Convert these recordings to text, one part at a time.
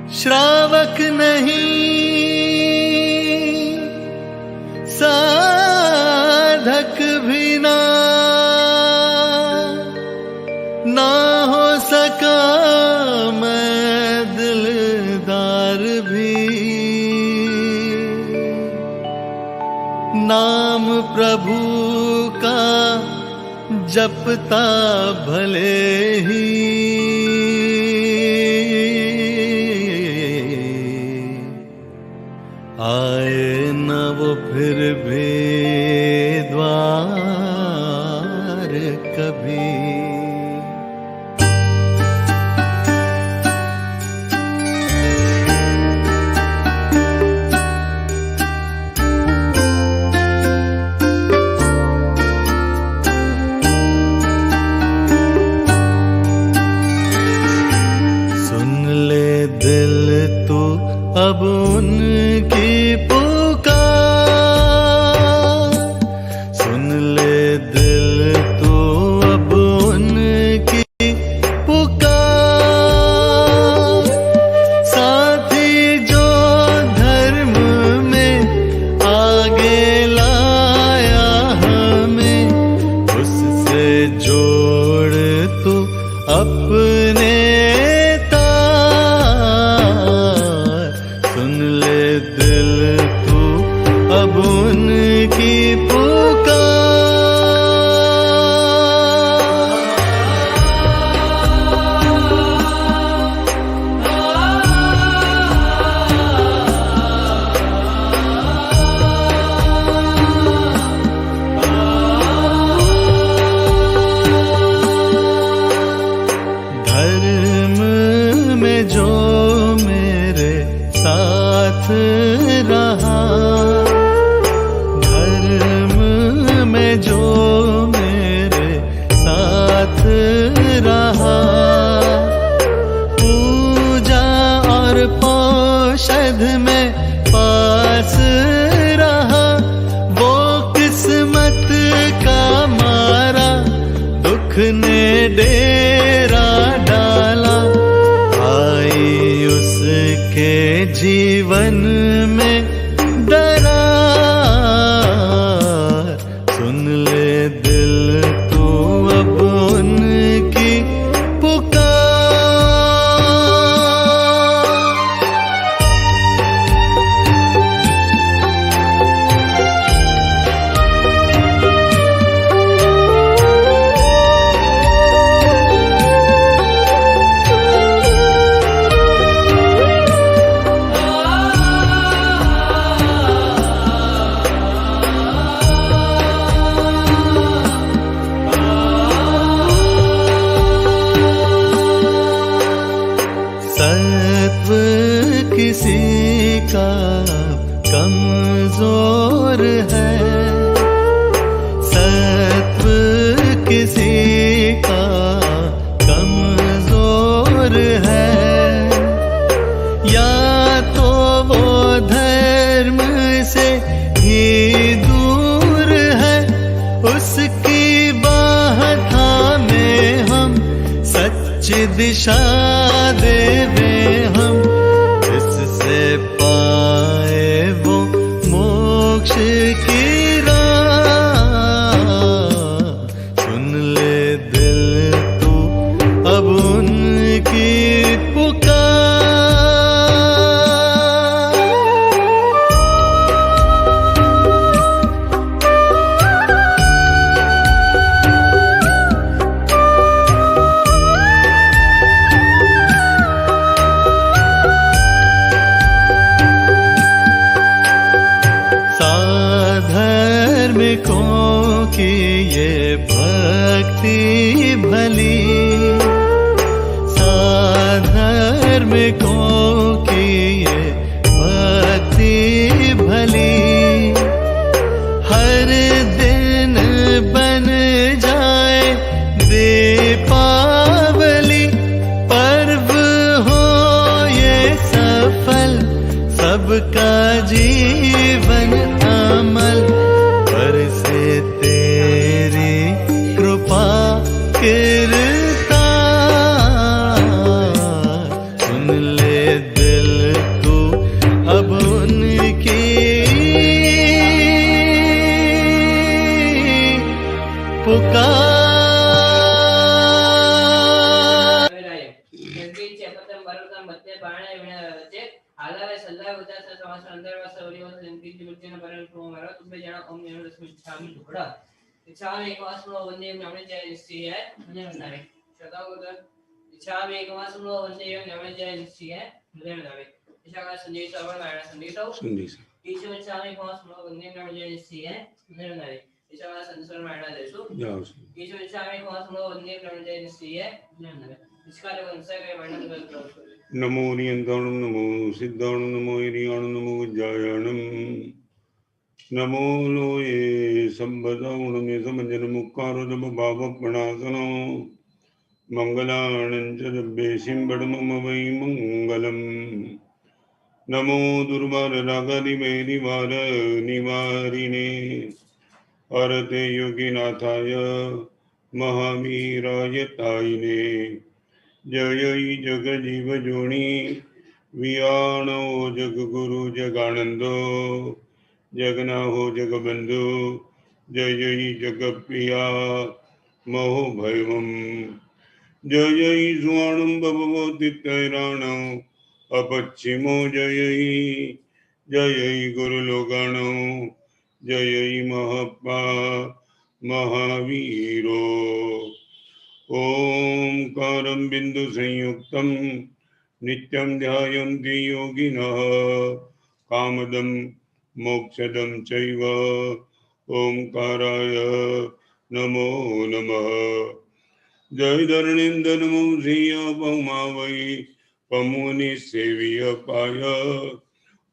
श्रावक नहीं साधक भी ना हो सका मैं दिलदार भी। नाम प्रभु का जपता भले ही आए न वो फिर भी द्वार कभी। अब उनकी पुकार, सुन ले दिल तू अब उनकी पुकार। साथी जो धर्म में आगे लाया हमें, उससे जोड़ तू अपने उनकी धर्म में जो मेरे साथ रहा, जो मेरे साथ रहा, पूजा और पौषध में पास रहा। वो किस्मत का मारा, दुख ने डेरा डाला। आई उसके जीवन में डरा, सुन ले दिल तू अब उनकी किसी का कमजोर है, सत्व किसी का कमजोर है। या तो वो धर्म से ही दूर है, उसकी बाह थामे हम सच दिशा देवे हम। इससे पाए वो मोक्ष की राह, सुन ले दिल तू अब उनकी धार्मिकों की ये भक्ति भली, साधर्मिकों की ये भक्ति भली। हर दिन बन जाए दीपावली, पर्व हो ये सफल, सबका जीवन अमल। बरसे तेरी कृपा कृपा, सुन ले मध्य बाणे वच्चे आलावे सल्लावे उदास समास अंदरवा सौर्यवत लिंकित बुद्धिन परम को मारो तुम्हें जाना ओम नेम रश्मि इच्छामि ढोड़ा इच्छामि एकमासनो वंदे नमः जय निश्चय है मुझे बतावे शतावत इच्छामि एकमासनो वंदे नमः जय निश्चय है मुझे बतावे इच्छा का संदेश और मायना संदेश ईश्वर इच्छामि एकमासनो वंदे नमः जय निश्चय है मुझे बतावे इच्छा का संदेश और मायना देसु ईश्वर इच्छामि एकमासनो वंदे नमः जय निश्चय है मुझे बतावे इसका वंशा के वर्णन कर नमो नियंत्रणं नमो सिद्धाणं नमो हिरियाणं नमो उज्जायणं नमो लोये संबदावणमे समञ्जनमुक्कारोदम भावप्रणासनो मङ्गलाणं च दब्बेशिं बडमम वै मङ्गलम् नमो दुर्वाररागादिवैरिवार निवारिणे हरते योगिनाथाय महावीराय तायिने जय जग जीव जोणी वियाणो जग गुरु जगानंदो जगना हो जग बंधु जय जग प्रिया महो भैवम जय स्वाणम भवतीराणो अपच्छिमो जय गुरुलोगाणो जय महप्पा महावीरो ओंकारं बिंदु संयुक्तं नित्यं ध्यायन्ति योगिनः कामदं मोक्षदं चैव ओंकाराय नमो नमः जय धरणीन्द्र नमो श्रिय पौमा वै पमुनि सेविय पाय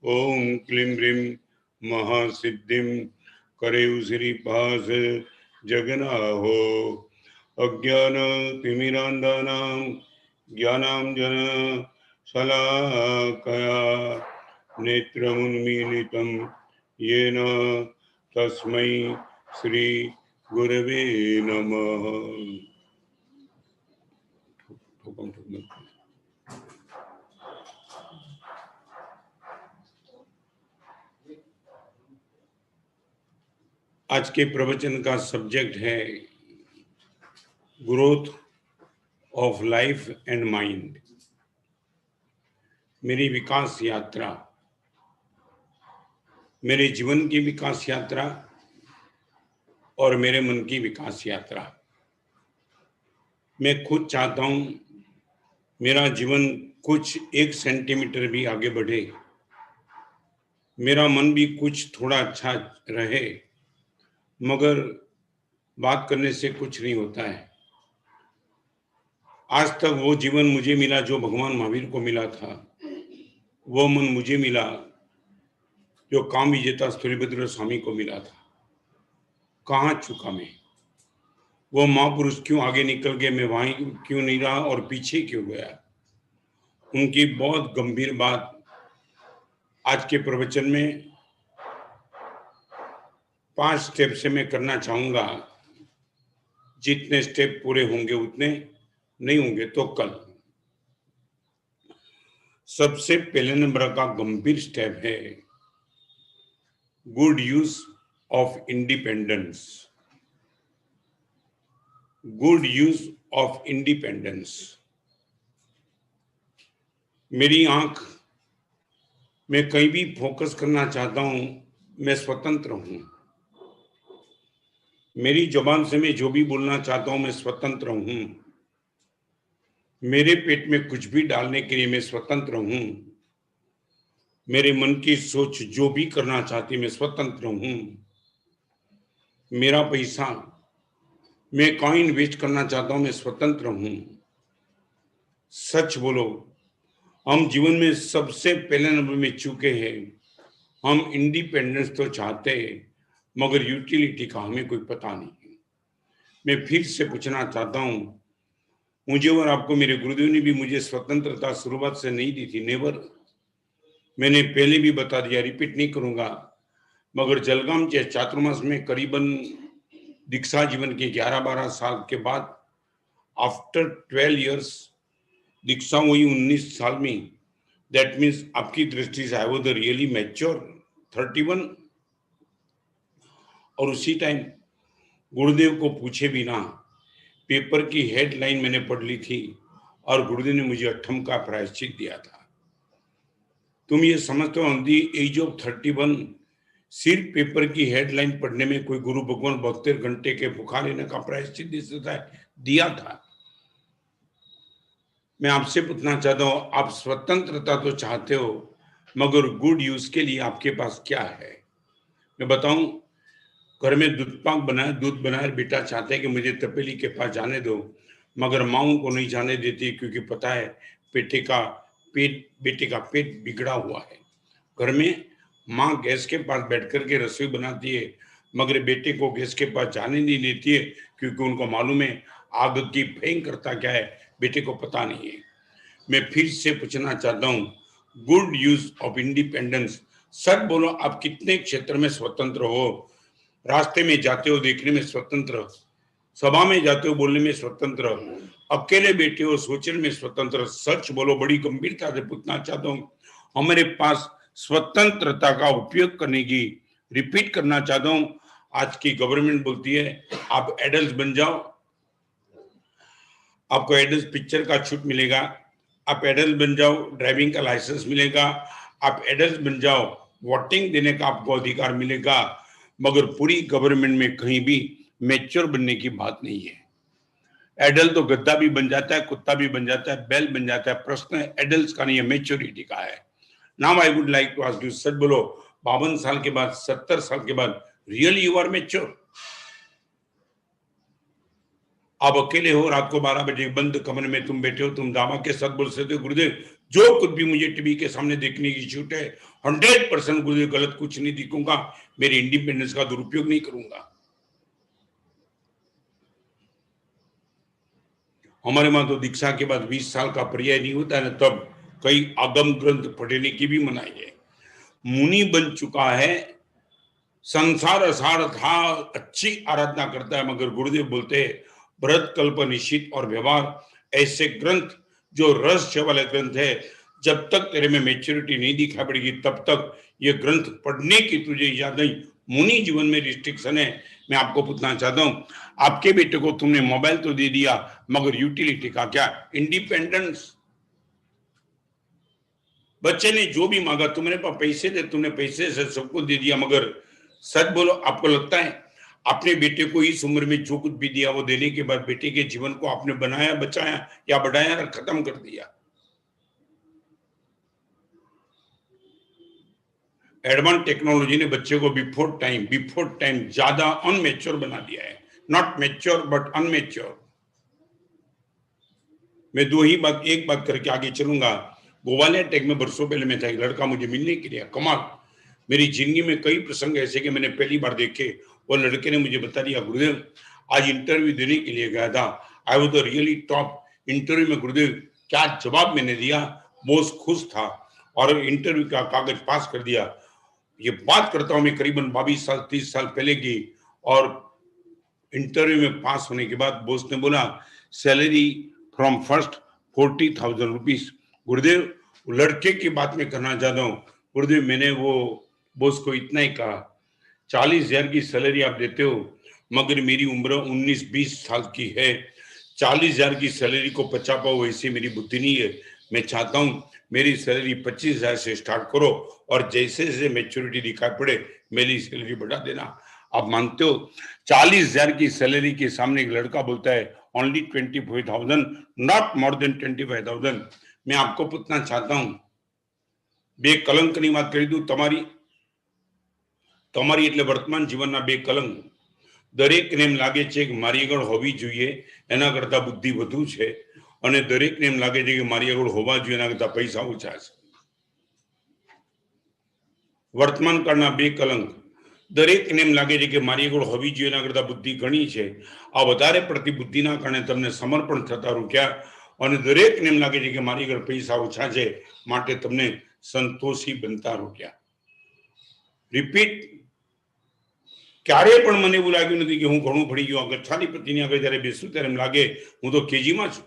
ओं क्लीं ह्रीं महासिद्धिं करेउ श्रीपास जगन्नाहो अज्ञान तिमिरान्धानां ज्ञानाञ्जन शलाकया नेत्रमुन्मीलितं येन तस्मै श्री गुरवे नमः। आज के प्रवचन का सब्जेक्ट है growth of life and mind, मेरी विकास यात्रा, मेरे जीवन की विकास यात्रा और मेरे मन की विकास यात्रा। मैं खुद चाहता हूं मेरा जीवन कुछ 1 सेंटीमीटर भी आगे बढ़े, मेरा मन भी कुछ थोड़ा अच्छा रहे, मगर बात करने से कुछ नहीं होता है। आज तक वो जीवन मुझे मिला जो भगवान महावीर को मिला था, वो मन मुझे मिला जो काम विजेता स्थूलिभद्र स्वामी को मिला था। कहाँ चुका मैं? वो महापुरुष क्यों आगे निकल गए, मैं वहीं क्यों नहीं रहा और पीछे क्यों गया? उनकी बहुत गंभीर बात आज के प्रवचन में 5 स्टेप से मैं करना चाहूंगा। जितने स्टेप पूरे होंगे उतने, नहीं होंगे तो कल। सबसे पहले नंबर का गंभीर स्टेप है good use of independence. Good use of independence. मेरी आंख, मैं कहीं भी फोकस करना चाहता हूं, मैं स्वतंत्र हूं। मेरी जुबान से मैं जो भी बोलना चाहता हूं, मैं स्वतंत्र हूं। मेरे पेट में कुछ भी डालने के लिए मैं स्वतंत्र हूं। मेरे मन की सोच जो भी करना चाहती, मैं स्वतंत्र हूं। मेरा पैसा मैं कहाँ इन्वेस्ट करना चाहता हूं, मैं स्वतंत्र हूं। सच बोलो, हम जीवन में सबसे पहले नंबर में चूके हैं। हम इंडिपेंडेंस तो चाहते हैं, मगर यूटिलिटी का हमें कोई पता नहीं। मैं फिर से पूछना चाहता हूं, मुझे और आपको मेरे गुरुदेव ने भी मुझे स्वतंत्रता शुरुआत से नहीं दी थी, नेवर। मैंने पहले भी बता दिया, रिपीट नहीं करूंगा। मगर जलगाम के चातुर्मास में करीबन दीक्षा जीवन के 11-12 साल के बाद, आफ्टर 12 इयर्स दीक्षा हुई 19 साल में। दैट मीन्स आपकी दृष्टि से आई वाज रियली मैच्योर 31। और उसी टाइम गुरुदेव को पूछे बिना पेपर की हेडलाइन मैंने पढ़ ली थी और गुरुदेव ने मुझे 8 का प्रायश्चित दिया था। तुम ये समझते हो ऑन दी एज ऑफ 31 सिर्फ पेपर की हेडलाइन पढ़ने में कोई गुरु भगवान 72 घंटे के बुखार लेने का प्रायश्चित दिया था। मैं आपसे पूछना चाहता हूं, आप स्वतंत्रता तो चाहते हो, मगर गुड यूज के लिए आपके पास क्या है? मैं बताऊं, घर में दूध बनाए बेटा चाहते हैं कि मुझे तपेली के पास जाने दो, मगर माओ को नहीं जाने देती, क्योंकि पता है बेटे का पेट बिगड़ा हुआ है। घर में माँ गैस के पास बैठ करके रसोई बनाती है, मगर बेटे को गैस के पास जाने नहीं देती है, क्योंकि उनको मालूम है आग की भयंकरता क्या है, बेटे को पता नहीं है। मैं फिर से पूछना चाहता हूँ, good use of independence. Sir बोलो, आप कितने क्षेत्र में स्वतंत्र हो? रास्ते में जाते हो देखने में स्वतंत्र, सभा में जाते हो बोलने में स्वतंत्र, अकेले बैठे हो सोचने में स्वतंत्र। सच बोलो, बड़ी गंभीरता से पूछना चाहता हूँ, हमारे पास स्वतंत्रता का उपयोग करने की, रिपीट करना चाहता हूँ, आज की गवर्नमेंट बोलती है आप एडल्ट बन जाओ, आपको एडल्ट पिक्चर का छूट मिलेगा, आप एडल्ट बन जाओ ड्राइविंग का लाइसेंस मिलेगा, आप एडल्ट बन जाओ वोटिंग देने का आपको अधिकार मिलेगा, मगर पूरी गवर्नमेंट में कहीं भी मैच्योर बनने की बात नहीं है। एडल्ट तो गद्दा भी बन जाता है, कुत्ता भी बन जाता है, बैल बन जाता है, प्रश्न एडल्ट का नहीं है, मैच्योरिटी का है। Now I would like to ask you, सच बोलो, 52 साल के बाद, 70 साल के बाद रियली यू आर मैच्योर? आप अकेले हो, रात को 12 बजे बंद कमरे में तुम बैठे हो, तुम दावा के साथ बोल सकते हो गुरुदेव जो कुछ भी मुझे टीवी के सामने देखने की छूट है, 100% गुरुदेव गलत कुछ नहीं दिखूंगा, मेरी इंडिपेंडेंस का दुरुपयोग नहीं करूंगा। हमारे वहां तो दीक्षा के बाद 20 साल का पर्याय नहीं होता है ना, तब कई आगम ग्रंथ पढ़ने की भी मनाही है। मुनि बन चुका है, संसार असार था, अच्छी आराधना करता है, मगर गुरुदेव बोलते हैं भरत कल्प निश्चित और व्यवहार ऐसे ग्रंथ जो रहस्य वाले ग्रंथ है, जब तक तेरे में मैच्योरिटी नहीं दिखा पड़ेगी तब तक ये ग्रंथ पढ़ने की तुझे इजाजत नहीं। मुनि जीवन में रिस्ट्रिक्शन है। मैं आपको पूछना चाहता हूं, आपके बेटे को तुमने मोबाइल तो दे दिया, मगर यूटिलिटी का क्या? इंडिपेंडेंस। बच्चे ने जो भी मांगा, तुमने पास पैसे दे, तुमने पैसे से सबको दे दिया, मगर सच बोलो, आपको लगता है अपने बेटे को इस उम्र में जो कुछ भी दिया वो देने के बाद बेटे के जीवन को आपने बनाया, बचाया या बढ़ाया या खत्म कर दिया? एडवांस टेक्नोलॉजी ने बच्चे को बिफोर टाइम ज्यादा अनमेच्योर बना दिया है, नॉट मैच्योर बट अनमेच्योर। मैं एक बात करके आगे चलूंगा। गोवालिया टेक में बरसों पहले मैं था, एक लड़का मुझे मिलने के लिए, कमाल। मेरी जिंदगी में कई प्रसंग ऐसे कि मैंने पहली बार देखे, वो लड़के ने मुझे बता दिया गुरुदेव आज इंटरव्यू देने के लिए गया था, I was the really top interview में। गुरुदेव क्या जवाब मैंने दिया, बॉस खुश था और इंटरव्यू का कागज पास कर दिया। ये बात करता हूं मैं करीबन 22 साल 30 साल पहले की, और इंटरव्यू में पास होने के बाद बॉस ने बोला सैलरी फ्रॉम फर्स्ट 40,000 रुपीज। गुरुदेव लड़के की बात में करना चाहता हूँ, गुरुदेव मैंने वो बॉस को इतना ही कहा, 40,000 की सैलरी आप देते हो, मगर मेरी उम्र 19-20 साल की है, 40,000 की सैलरी को पचा पाओ ऐसी मेरी बुद्धि नहीं है। मैं चाहता हूँ मेरी सैलरी 25,000 से स्टार्ट करो, और जैसे जैसे मैच्योरिटी दिखाई पड़े मेरी सैलरी बढ़ा देना। आप मानते हो 40,000 की सैलरी के सामने एक लड़का बोलता है ओनली 25,000, नॉट मोर देन 25,000। मैं आपको पूछना चाहता हूं, बेकलंक ની વાત કરી દઉં, તમારી એટલે વર્તમાન જીવનના બેકલંક દરેકને એમ લાગે છે કે મારી આગળ હોવી જોઈએ, એના કરતા બુદ્ધિ વધુ છે, અને દરેકને એમ લાગે છે કે મારી આગળ હોવા જોઈએ, એના કરતા પૈસા ઓછા છે। વર્તમાન કાળના બેકલંક દરેકને એમ લાગે છે કે મારી આગળ હોવી જોઈએ, એના કરતા બુદ્ધિ ઘણી છે। આ વધારે પડતી બુદ્ધિના કારણે તમને સમર્પણ થતા રોક્યા, અને દરેકને એમ લાગે છે કે મારી આગળ પૈસા ઓછા છે માટે તમને સંતોષી બનતા રોક્યા। રિપીટ, ક્યારે પણ મને એવું લાગ્યું નથી કે હું ઘણું ભણી ગયો। ગચ્છાધિપતિની આગળ જ્યારે બેસું ત્યારે એમ લાગે હું તો કેજીમાં છું।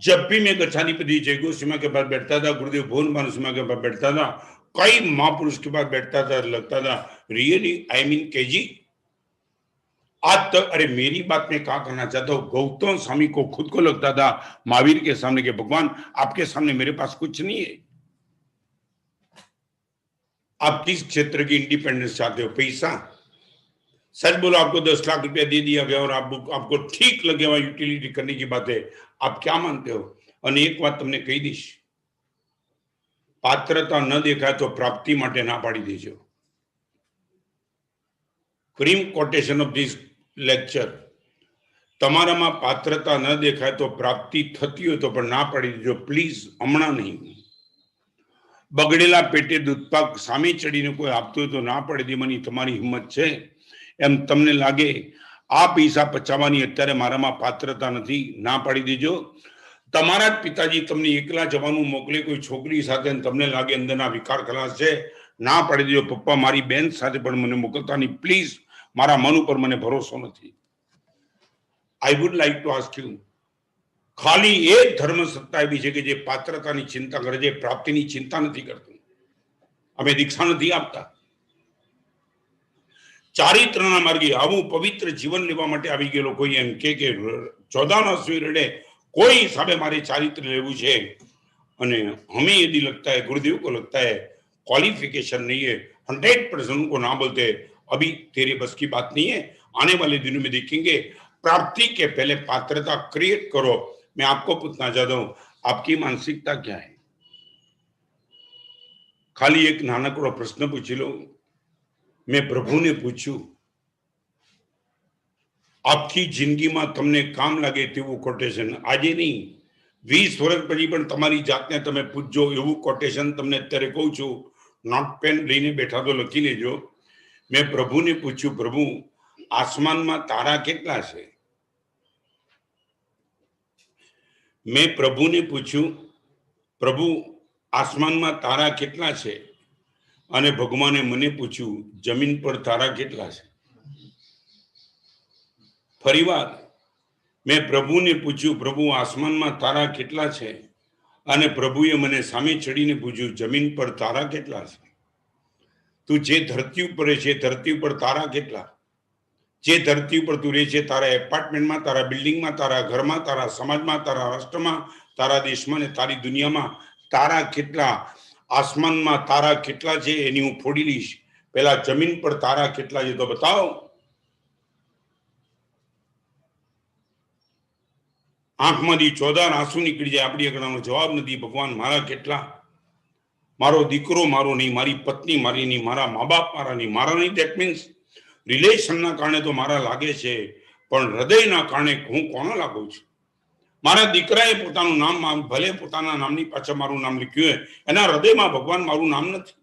जब भी मैं गच्छाधिपति जयगुरु सिमा के पास बैठता था, गुरुदेव भुवन भानु सिमा के पास बैठता था, कई महापुरुष के पास बैठता था, लगता था रियली आई मीन केजी। आज तक, अरे मेरी बात में क्या करना चाहता हूं, गौतम स्वामी को खुद को लगता था महावीर के सामने कि भगवान आपके सामने मेरे पास कुछ नहीं है। आप किस क्षेत्र की इंडिपेंडेंस चाहते हो? पैसा? सच बोलो, आपको 10 लाख रुपया दे दिया गया और आपको ठीक लगे वहां यूटिलिटी करने की बात है, आप क्या मानते हो? और एक बात तुमने कही दीश, पात्रता न देखाय तो प्राप्ति माटे ना पाड़ी देजो। Cream quotation of this lecture, તમારામાં પાત્રતા ન દેખાય તો પ્રાપ્તિ થતી હોય તો પણ ના પાડી દેજો પ્લીઝ, હમણાં નહીં। બગડેલા પેટે દૂધપાક સામે ચડીને કોઈ આપતું હોય તો ના પાડી દેવાની તમારી હિંમત છે? એમ તમને લાગે આ પૈસા પચાવવાની અત્યારે મારામાં પાત્રતા નથી, ના પાડી દેજો। તમારા જ પિતાજી તમને એકલા જવાનું મોકલે કોઈ છોકરી સાથે, તમને લાગે અંદરના વિકાર ખલાસ છે, ના પાડી દેજો। પપ્પા મારી બેન સાથે પણ મને મોકલતા નહીં પ્લીઝ, મારા મન ઉપર મને ભરોસો નથી। I would like to ask you, ખાલી એક ધર્મ સત્તા એવી છે કે જે પાત્રતાની ચિંતા કરે છે, પ્રાપ્તિની ચિંતા નથી કરતું। અમે દીક્ષા નથી આપતા। ચારિત્રના માર્ગે આવું પવિત્ર જીવન લેવા માટે આવી ગયેલો કોઈ એમ કે 14ના સૂર્યડે कोई हिसाबे मारे चारित्र लेवू है, हमें यदि लगता है, गुरुदेव को लगता है क्वालिफिकेशन नहीं है, 100% उनको ना बोलते अभी तेरे बस की बात नहीं है, आने वाले दिनों में देखेंगे। प्राप्ति के पहले पात्रता क्रिएट करो। मैं आपको पूछना चाहता हूं, आपकी मानसिकता क्या है? खाली एक नानकड़ो प्रश्न पूछी लो। मैं प्रभु ने पूछू, आपकी जिंदगी में तमने काम लगे तेवुं कोटेशन आज नहीं 20 वर्ष पछी पण तमारी जातने तमे पूछजो एवुं कोटेशन तमने अत्यारे कहूं छुं। नोट पेन लईने बैठा तो लखी लेजो। मैं प्रभु ने पूछ्यु, प्रभु आसमान में तारा केटला छे? मैं प्रभु ने पूछ्यु, प्रभु आसमान में तारा केटला छे? अने भगवाने मने पूछ्यु, जमीन पर तारा केटला छे? फरीवार मैं प्रभु ने पूछ्यु, प्रभु आसमान में तारा केटला छे? अने प्रभुए मने सामे चढ़ीने पूछ्यु, जमीन पर तारा केटला छे? तू जे धरती पर छे, धरती पर तारा केटला? जे धरती पर तू रहे छे, तारा एपार्टमेंट में, तारा बिल्डिंग में, तारा घर में, तारा समाज में, तारा राष्ट्र में, तारा देश में, तारी दुनिया में तारा केटला? आसमान में तारा केटला छे एनी हूँ फोड़ी लईश। पहला जमीन पर तारा केटला छे तो बताओ। आंख में 14 आंसू निकली जाए, अपनी अगड़ा जवाब नहीं। भगवान मारा केटला? मारो दीकरो मारो नहीं, मारी पत्नी मारी नहीं, मारा माँ बाप मारा नहीं, मारा नहीं। डेट मीन्स रिलेशन ना कारणे तो मारा लागे छे, पण हृदय ना कारणे हूँ कोना लागू छुं? मारा दीकराए पोतानुं नाम, भले पोताना नामनी पाछळ मारुं नाम लख्युं है, एना हृदयमां भगवान मारुं नाम नथी।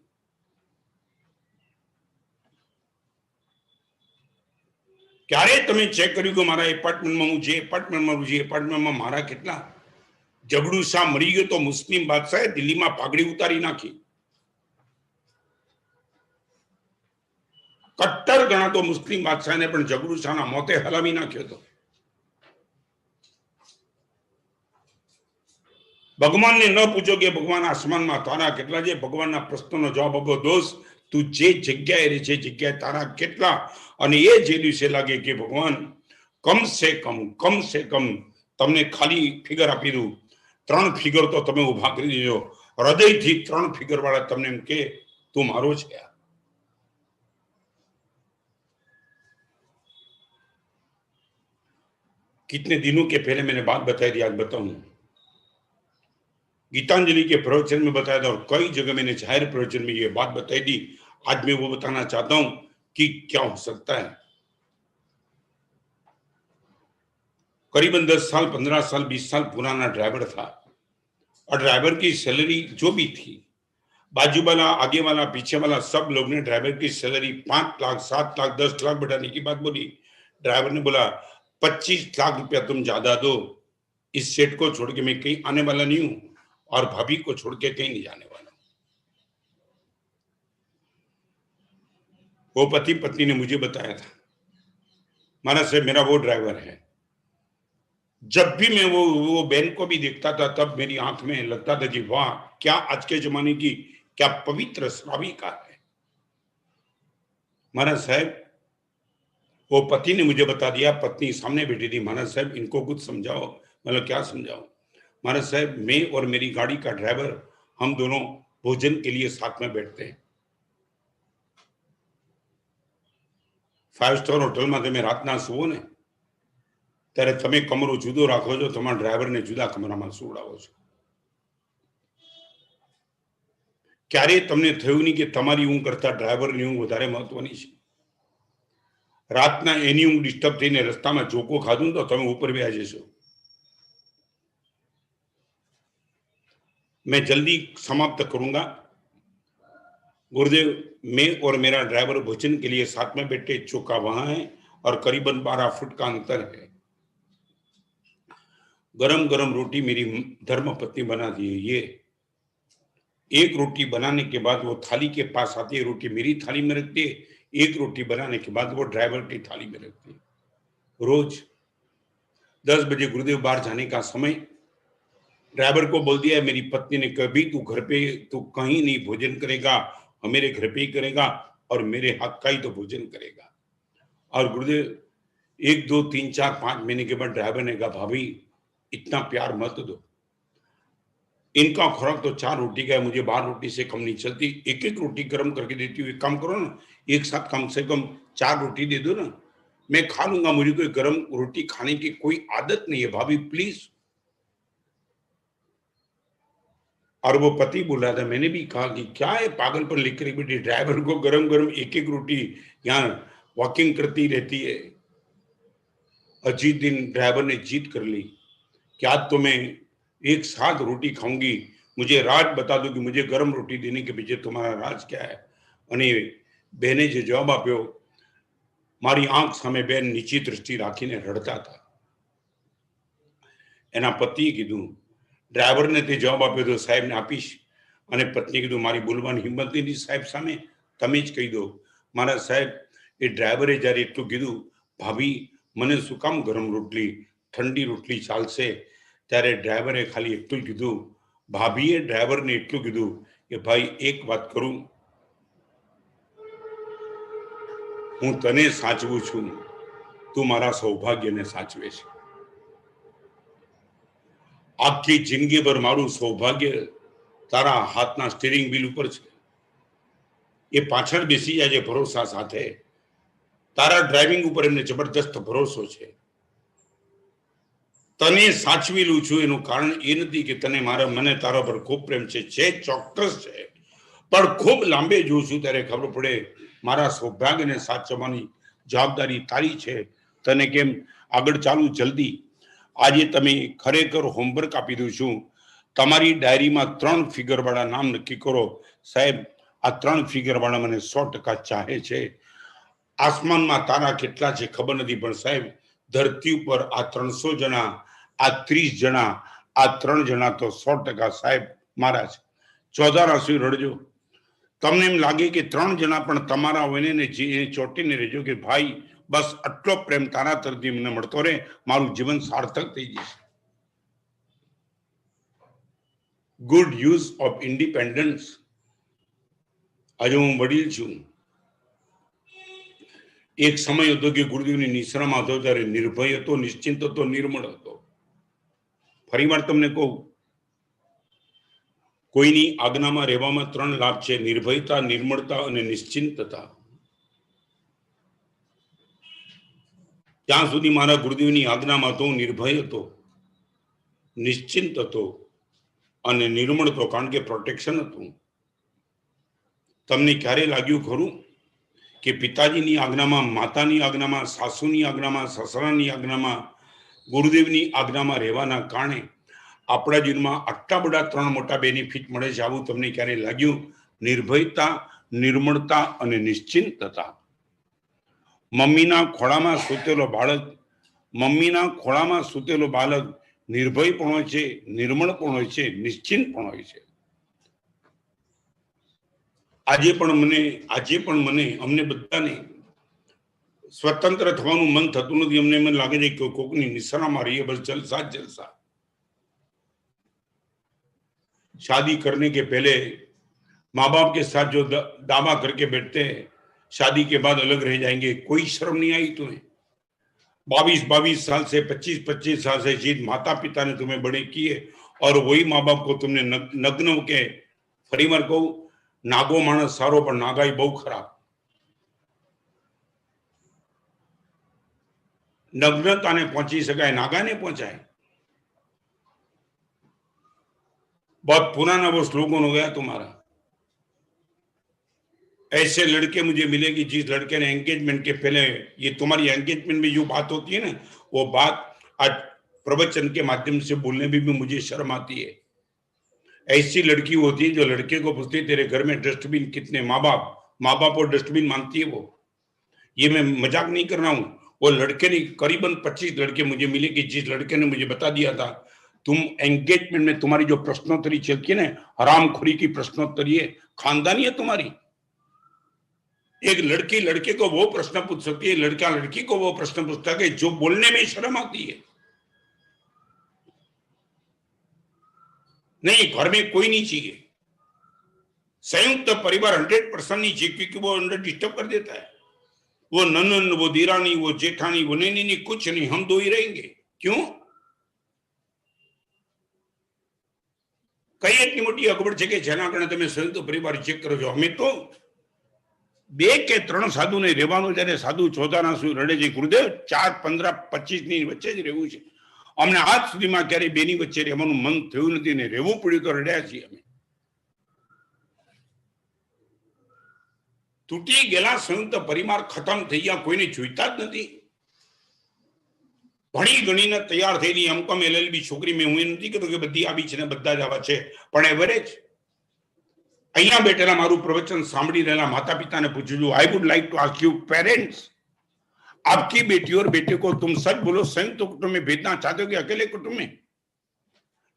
क्यारे तमे चेक कर्युं के मारा एपार्टमेंट में हूँ जे एपार्टमेंट में जे एपार्टमेंट में मारा केटला? जगड़ू शाह मरी गयो तो मुस्लिम बादशाहे दिल्ली में पागड़ी उतारी नाखी। कट्टर गणातो मुस्लिम बादशाह ने पण जगड़ू शाह ना मोते हलावी नाख्यो तो। भगवान ने न पूछो कि भगवान आसमान में तारा केटला छे। भगवान ना प्रश्न नो जवाब आपो, दोस्त तू जे जग्याए रहे छे जग्याए तारा केटला? अने ए जे दिवसे लागे कि भगवान कम से कम तमने खाली फिगर आपी दूं, 3 फिगर तो तमे उभा करी देजो। हृदय थी 3 फिगर वाला तमने एम के तू मारो छे। कितने दिनों के पहले मैंने बात बताई थी, आज बताऊं। गीतांजलि के प्रवचन में बताया था और कई जगह मैंने जाहिर प्रवचन में ये बात बताई थी। आज मैं वो बताना चाहता हूं कि क्या हो सकता है। करीबन 10 साल, 15 साल, 20 साल पुराना ड्राइवर था और ड्राइवर की सैलरी जो भी थी, बाजू वाला, आगे वाला, पीछे वाला, सब लोग ने ड्राइवर की सैलरी 5 लाख, 7 लाख, 10 लाख बढ़ाने की बात बोली। ड्राइवर ने बोला 25 लाख रुपया तुम ज्यादा दो, इस सेट को छोड़ के मैं कहीं आने वाला नहीं हूं और भाभी को छोड़ के कहीं नहीं जाने वाला। वो पति पत्नी ने मुझे बताया था, माना से मेरा वो ड्राइवर है। जब भी मैं वो बहन को भी देखता था तब मेरी आंख में लगता था कि वाह, क्या आज के जमाने की क्या पवित्र श्राविका है। महाराज साहब, वो पति ने मुझे बता दिया, पत्नी सामने बैठी थी, महाराज साहब इनको कुछ समझाओ। मतलब क्या समझाओ? महाराज साहब मैं और मेरी गाड़ी का ड्राइवर हम दोनों भोजन के लिए साथ में बैठते हैं। 5 સ્ટાર હોટલમાં તમે રાતના સુવો ને ત્યારે તમે કમરો જુદો રાખો છો, તમારા ડ્રાઈવરને જુદા કમરામાં સુવડાવો છો। ક્યારે તમને થયું નહીં કે તમારી ઊંઘ કરતા ડ્રાઈવરની ઊંઘ વધારે મહત્વની છે? રાતના એની ઊંઘ ડિસ્ટર્બ થઈને રસ્તામાં જોકો ખાધું તો તમે ઉપર બેસી જશો। मैं जल्दी समाप्त करूंगा। गुरुदेव, मैं और मेरा ड्राइवर भोजन के लिए साथ में बैठे, चौका वहां है और करीबन 12 फुट का अंतर है। गरम गरम रोटी मेरी धर्म पत्नी बनाती है। ये एक रोटी बनाने के बाद वो थाली के पास आती है, रोटी मेरी थाली में रखती है, एक रोटी बनाने के बाद वो ड्राइवर की थाली में रखती है। रोज 10 बजे गुरुदेव बाहर जाने का समय, ड्राइवर को बोल दिया है मेरी पत्नी ने, कभी तू घर पे तू कहीं नहीं भोजन करेगा, और मेरे घर पे ही करेगा और मेरे हाथ का ही तो भोजन करेगा। और गुरुदेव 1 2 3 4 5 महीने के बाद ड्राइवर ने कहा भाभी इतना प्यार मत दो, इनका खुराक तो 4 रोटी का है, मुझे 12 रोटी से कम नहीं चलती, एक एक रोटी गर्म करके देती हूँ। एक काम करो ना, एक साथ कम से कम 4 रोटी दे दो ना, मैं खा लूंगा, मुझे कोई गर्म रोटी खाने की कोई आदत नहीं है भाभी प्लीज। और वो पति बोल रहा था, मैंने भी कहा कि क्या है पागल पर लिख रही बेटी, ड्राइवर को गरम गरम एक एक रोटी यहाँ वॉकिंग करती रहती है। अजीत दिन ड्राइवर ने जीत कर ली कि आज तो मैं एक साथ रोटी खाऊंगी, मुझे राज बता दो कि मुझे गरम रोटी देने के पीछे तुम्हारा राज क्या है। અને બેને જે જવાબ આપ્યો, મારી આંખ સામે બેન નીચી દૃષ્ટિ રાખીને રડતા હતા। એના પતિએ કીધું, ડ્રાઈવરને તે જવાબ આપ્યો તો સાહેબને આપીશ, અને પત્નીએ કીધું મારી બોલવાની હિંમત નથી સાહેબ સામે, તમે જ કહી દો। મારા સાહેબ એ ડ્રાઈવરે જ્યારે એટલું કીધું, ભાભી મને શું કામ ગરમ રોટલી, ઠંડી રોટલી ચાલશે, ત્યારે ડ્રાઈવરે ખાલી એટલું જ કીધું, ભાભીએ ડ્રાઈવરને એટલું કીધું કે ભાઈ એક વાત કરું, હું તને સાચવું છું, તું મારા સૌભાગ્યને સાચવે છે। આખી જિંદગી ભર મારું સૌભાગ્ય તારા હાથના સ્ટીરિંગ વ્હીલ ઉપર છે, એ પાછળ બેસી જાય છે ભરોસા સાથે, તારા ડ્રાઇવિંગ ઉપર એમને જબરદસ્ત ભરોસો છે। તને સાચવી લઉં છું એનું કારણ એ નથી કે તને મારા મને તારા પર ખૂબ પ્રેમ છે ચોક્કસ છે, પણ ખૂબ લાંબે જોઉં છું ત્યારે ખબર પડે મારા સૌભાગ્યને સાચવવાની જવાબદારી તારી છે। તને કેમ આગળ ચાલુ જલ્દી। આજે તમે ખરેખર હોમવર્ક આપી દઉં છું, તમારી ડાયરીમાં 3 ફિગરવાળા નામ નક્કી કરો। સાહેબ આ 3 ફિગરવાળા મને 100% ચાહે છે। આસમાનમાં તારા કેટલા છે ખબર નથી, પણ સાહેબ ધરતી ઉપર આ 300 જણા, આ 30 જણા, આ 3 જણા તો 100% સાહેબ મારા છે। ચોધારાસુ રડજો, તમને એમ લાગે કે 3 જણા પણ તમારા હોય ને ચોટીને રહેજો કે ભાઈ બસ આટલો પ્રેમ તારા તરફથી મને મળતો રહે, મારું જીવન સાર્થક થઈ જશે। Good use of independence. આજે હું વડીલ છું, એક સમય હતો કે ગુરુદેવની નિશ્રામાં હતો ત્યારે નિર્ભય હતો, નિશ્ચિંત હતો, નિર્મળ હતો। ફરીવાર તમને કહું, કોઈની આજ્ઞામાં રહેવામાં 3 લાભ છે, નિર્ભયતા, નિર્મળતા અને નિશ્ચિંતતા। ત્યાં સુધી મારા ગુરુદેવની આજ્ઞામાં તો હું નિર્ભય હતો, નિશ્ચિંત હતો અને નિર્મળ હતો, કારણ કે પ્રોટેક્શન હતું। તમને ક્યારે લાગ્યું ખરું કે પિતાજીની આજ્ઞામાં, માતાની આજ્ઞામાં, સાસુની આજ્ઞામાં, સસરાની આજ્ઞામાં, ગુરુદેવની આજ્ઞામાં રહેવાના કારણે આપણા જીવનમાં આટલા બધા 3 મોટા બેનિફિટ મળે છે, આવું તમને ક્યારે લાગ્યું? નિર્ભયતા, નિર્મળતા અને નિશ્ચિંતતા। મમ્મીના ખોળામાં સૂતેલો બાળક, મમ્મીના ખોળામાં સૂતેલો બાળક નિર્ભય પણ હોય છે, નિર્મળ પણ હોય છે, નિશ્ચિંત પણ હોય છે। આજે પણ મને અમને બધાને સ્વતંત્ર થવાનું મન થતું નથી। અમને મને લાગે છે કે કોકની નિશાનામાં રહીએ, બસ જલસા જલસા। शादी करने के पहले माँ बाप के साथ जो दावा करके बैठते हैं शादी के बाद अलग रह जाएंगे, कोई शर्म नहीं आई तुम्हें? 22-22 साल से, 25-25 साल से जिन माता पिता ने तुम्हें बड़े किए और वही माँ बाप को तुमने नग्न के फरीमर को नागो मानस सारो पर नागाई बहु खराब, नग्नता ने पहुंची सकाए, नागा ने पहुंचाए। बहुत पुराना वो स्लोगन हो गया तुम्हारा। ऐसे लड़के मुझे मिलेंगे जिस लड़के ने एंगेजमेंट के पहले, ये तुम्हारी एंगेजमेंट में जो बात होती है ना, वो बात आज प्रवचन के माध्यम से बोलने में भी मुझे शर्म आती है। ऐसी लड़की होती है जो लड़के को पूछती है तेरे घर में डस्टबिन कितने, माँ बाप और डस्टबिन मानती है वो। ये मैं मजाक नहीं कर रहा हूं। वो लड़के ने करीबन 25 लड़के मुझे मिले कि जिस लड़के ने मुझे बता दिया था तुम एंगेजमेंट में तुम्हारी जो प्रश्नोत्तरी चलती है ना, हरामखोरी की प्रश्नोत्तरी है, खानदानी है तुम्हारी। एक लड़की लड़के को वो प्रश्न पूछ सकती है, लड़का लड़की को वो प्रश्न पूछता है जो बोलने में शर्म आती है। नहीं, घर में कोई नहीं चाहिए, संयुक्त परिवार 100% नहीं चाहिए, क्योंकि वो अंदर डिस्टर्ब कर देता है। वो ननन, वो दीरानी, वो जेठानी, वो नहीं, कुछ नहीं, हम दो ही रहेंगे। क्यों? कई એટલી મોટી અગવડ છે કે જેના કારણે તમે સંયુક્ત પરિવાર ચેક કરો છો। અમે તો 2 કે 3 સાધુને રહેવાનું, જ્યારે સાધુ ચોધાના રડે છે ગુરુદેવ 4, 15, 25 ની વચ્ચે જ રહેવું છે, અમને આજ સુધીમાં ક્યારે બેની વચ્ચે રહેવાનું મન થયું નથી ને રહેવું પડ્યું તો રડ્યા છીએ અમે। તૂટી ગયેલા સંયુક્ત પરિવાર ખતમ થઈ ગયા, કોઈને જોઈતા જ નથી। ભણી ગણીને તૈયાર થયેલી એમકોમ LLB છોકરી, મેં હું એ નથી કહેતો કે બધી આવી છે ને બધા જ આવા છે, પણ એવરેજ અહીંયા બેઠેલા મારું પ્રવચન સાંભળી રહેલા માતા પિતાને પૂછું છું, I would like to ask you parents, आपकी बेटी और बेटे को तुम सच बोलो संयुक्त कुटुंब में भेजना चाहते हो कि अकेले कुटुंब में?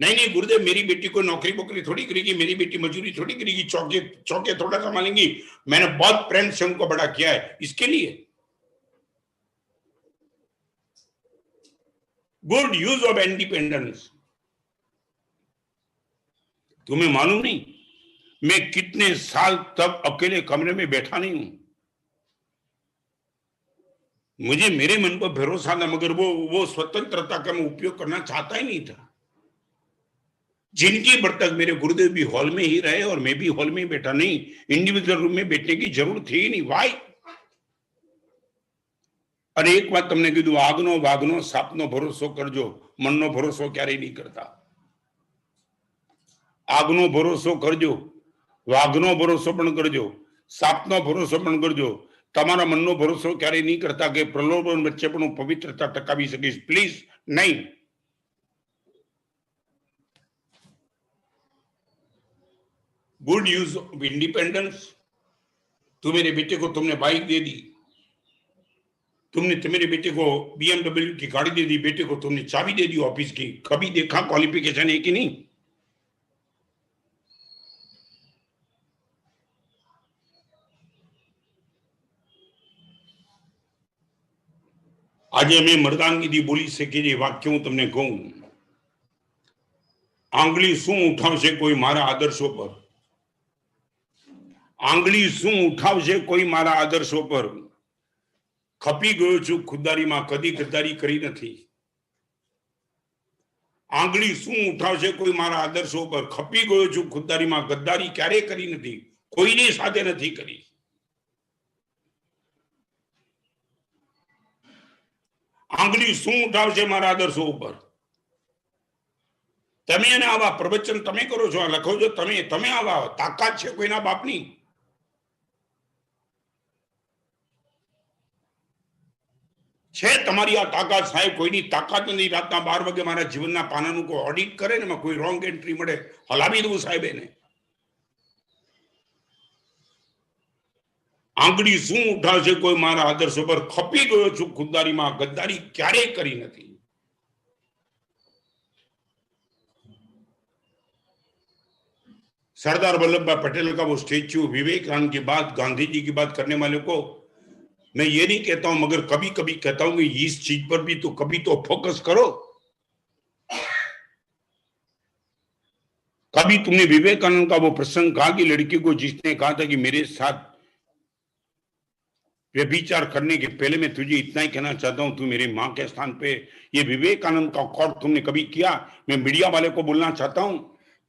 नहीं गुरुदेव, मेरी बेटी को नौकरी बोकरी थोड़ी करेगी, मेरी बेटी मजदूरी थोड़ी करेगी, चौके थोड़ा संभालेंगी, मैंने बहुत प्रेम से उनको बड़ा किया है, इसके लिए गुड यूज ऑफ इंडिपेंडेंस। तुम्हें मालूम नहीं मैं कितने साल तक अकेले कमरे में बैठा नहीं हूं, मुझे मेरे मन पर भरोसा था, मगर वो स्वतंत्रता का मैं उपयोग करना चाहता ही नहीं था। जिनकी बरतक मेरे गुरुदेव भी हॉल में ही रहे और मैं भी हॉल में ही बैठा, नहीं इंडिविजुअल रूम में बैठने की जरूरत थी ही नहीं। वाई? अरे एक बात तुमने कीधु, આગનો વાઘનો સાપનો ભરોસો કરજો, મનનો ભરોસો ક્યારેય નહીં કરતા। આગનો ભરોસો કરજો, વાઘનો ભરોસો પણ કરજો, સાપનો ભરોસો પણ કરજો, તમારા મનનો ભરોસો ક્યારેય નહીં કરતા કે પ્રલોભન વચ્ચે પણ હું પવિત્રતા ટકાવી શકીશ, પ્લીઝ નહીં। Good use of independence. तू मेरे बेटे को तुमने बाइक दे दी, तुमने मेरे बेटे को BMW की गाड़ी दे दी, बेटे को तुमने चाबी दे दी ऑफिस की, कभी देखा क्वालिफिकेशन है कि नहीं? आज मैं मर्दानगी बोली शकी जे वाक्य हूं तमने कहूं, आंगળી શું ઉઠાવશે કોઈ મારા આદર્શો પર, આંગળી શું ઉઠાવશે કોઈ મારા આદર્શો પર, ખપી ગયો છું ખુદદારીમાં, કદી ગદ્દારી કરી નથી। આંગળી શું ઉઠાવશે કોઈ મારા આદર્શો પર, ખપી ગયો છું ખુદદારીમાં, ગદ્દારી ક્યારે કરી નથી, કોઈની સાથે નથી કરી। આંગળી શું ઉઠાવશે મારા આદર્શો ઉપર? તમે એને આવા પ્રવચન તમે કરો છો, લખો છો તમે આવા, તાકાત છે કોઈના બાપની? છે તમારી આ તાકાત સાહેબ? કોઈની તાકાત નથી। રાતના 12 વાગે મારા જીવનના પાનાનું કોઈ ઓડિટ કરે ને, એમાં કોઈ રોંગ એન્ટ્રી મળે, હલાવી દઉં સાહેબ એને। આંગળી શું ઉઠાવશે કોઈ મારા આદર્શો પર, ખપી ગયો છું ખુદદારીમાં, ગદ્દારી ક્યારેય કરી નથી। सरदार वल्लभ भाई पटेल का वो स्टेच्यू, विवेकानंद की बात, गांधी जी की बात करने वाले को मैं ये नहीं कहता हूं, मगर कभी कभी कहता हूं कि इस चीज पर भी तो कभी तो फोकस करो। कभी तुमने विवेकानंद का वो प्रसंग कहा कि लड़की को जिसने कहा था कि मेरे साथ व्यभिचार करने के पहले मैं तुझे इतना ही कहना चाहता हूं, तू मेरी मां के स्थान पे ये विवेकानंद का कोट तुमने कभी किया? मैं मीडिया वाले को बोलना चाहता हूं,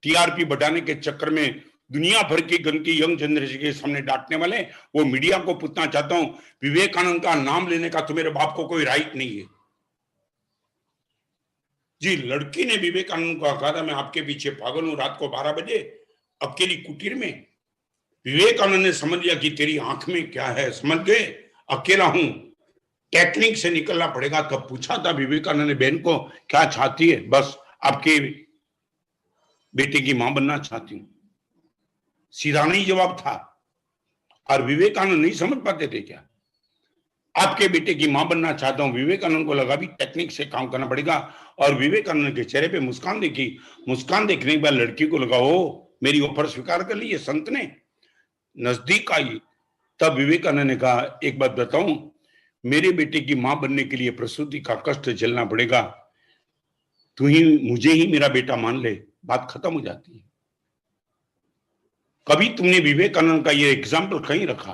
टीआरपी बढ़ाने के चक्कर में दुनिया भर की गंदगी यंग जनरेशन के सामने डांटने वाले, वो मीडिया को पूछना चाहता हूं, विवेकानंद का नाम लेने का तुम्हारे बाप को कोई राइट नहीं है। जी, लड़की ने विवेकानंद को कहा था मैं आपके पीछे पागल हूं, रात को 12 बजे अकेली कुटीर में। विवेकानंद ने समझ लिया कि तेरी आंख में क्या है, समझ गए अकेला हूं, टेक्निक से निकलना पड़ेगा। तब पूछा था विवेकानंद ने बहन को क्या चाहती है? बस आपके बेटे की मां बनना चाहती हूं। सीधा नहीं जवाब था। और विवेकानंद नहीं समझ पाते थे क्या? आपके बेटे की मां बनना चाहता हूं। विवेकानंद को लगा भी टेक्निक से काम करना पड़ेगा, और विवेकानंद के चेहरे पे मुस्कान देखी। मुस्कान देखने के बाद लड़की को लगा ओ मेरी ऑफर स्वीकार कर ली है संत ने। नजदीक आई तब विवेकानंद ने कहा एक बात बताऊं, मेरे बेटे की मां बनने के लिए प्रसूति का कष्ट झेलना पड़ेगा, तू ही मुझे ही मेरा बेटा मान ले, बात खत्म हो जाती है। कभी तुमने विवेकानंद का ये एग्जाम्पल कहीं रखा?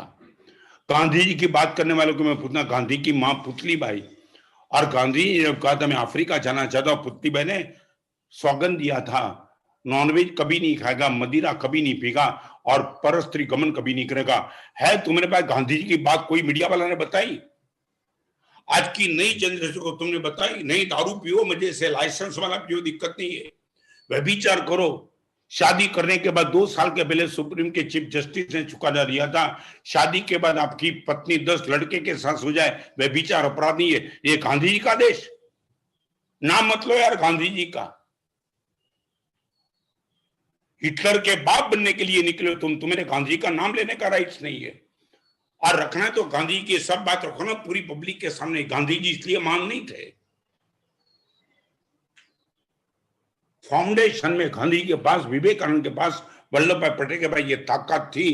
गांधी जी की बात करने वालों को मैं पूछना, गांधी की मां पुतली बाई, और गांधी जी जब कहा था मैं अफ्रीका जाना चाहता हूं, पुतली बाई ने सौगंध दिया था नॉनवेज कभी नहीं खाएगा, मदिरा कभी नहीं पीगा, और परस्त्री गमन कभी नहीं करेगा। है तुम्हारे पास गांधी जी की बात कोई मीडिया वाला ने बताई? आज की नई जनरेशन को तुमने बताई? नहीं, दारू पियो मजे से, लाइसेंस वाला पियो, दिक्कत नहीं है, व्यभिचार करो। शादी करने के बाद 2 साल के पहले सुप्रीम के चीफ जस्टिस ने चुकादा दिया था, शादी के बाद आपकी पत्नी 10 लड़के के साथ हो जाए व्यभिचार अपराध नहीं है। ये गांधी जी का देश? नाम मत लो यार गांधी जी का। हिटलर के बाप बनने के लिए निकले तुम्हारे गांधी का नाम लेने का राइट्स नहीं है। और रखना है तो गांधी जी की सब बात रखो ना पूरी पब्लिक के सामने। गांधी जी इसलिए मान नहीं थे, फाउंडेशन में गांधी के पास, विवेकानंद के पास, वल्लभ भाई पटेल के पास ये ताकत थी।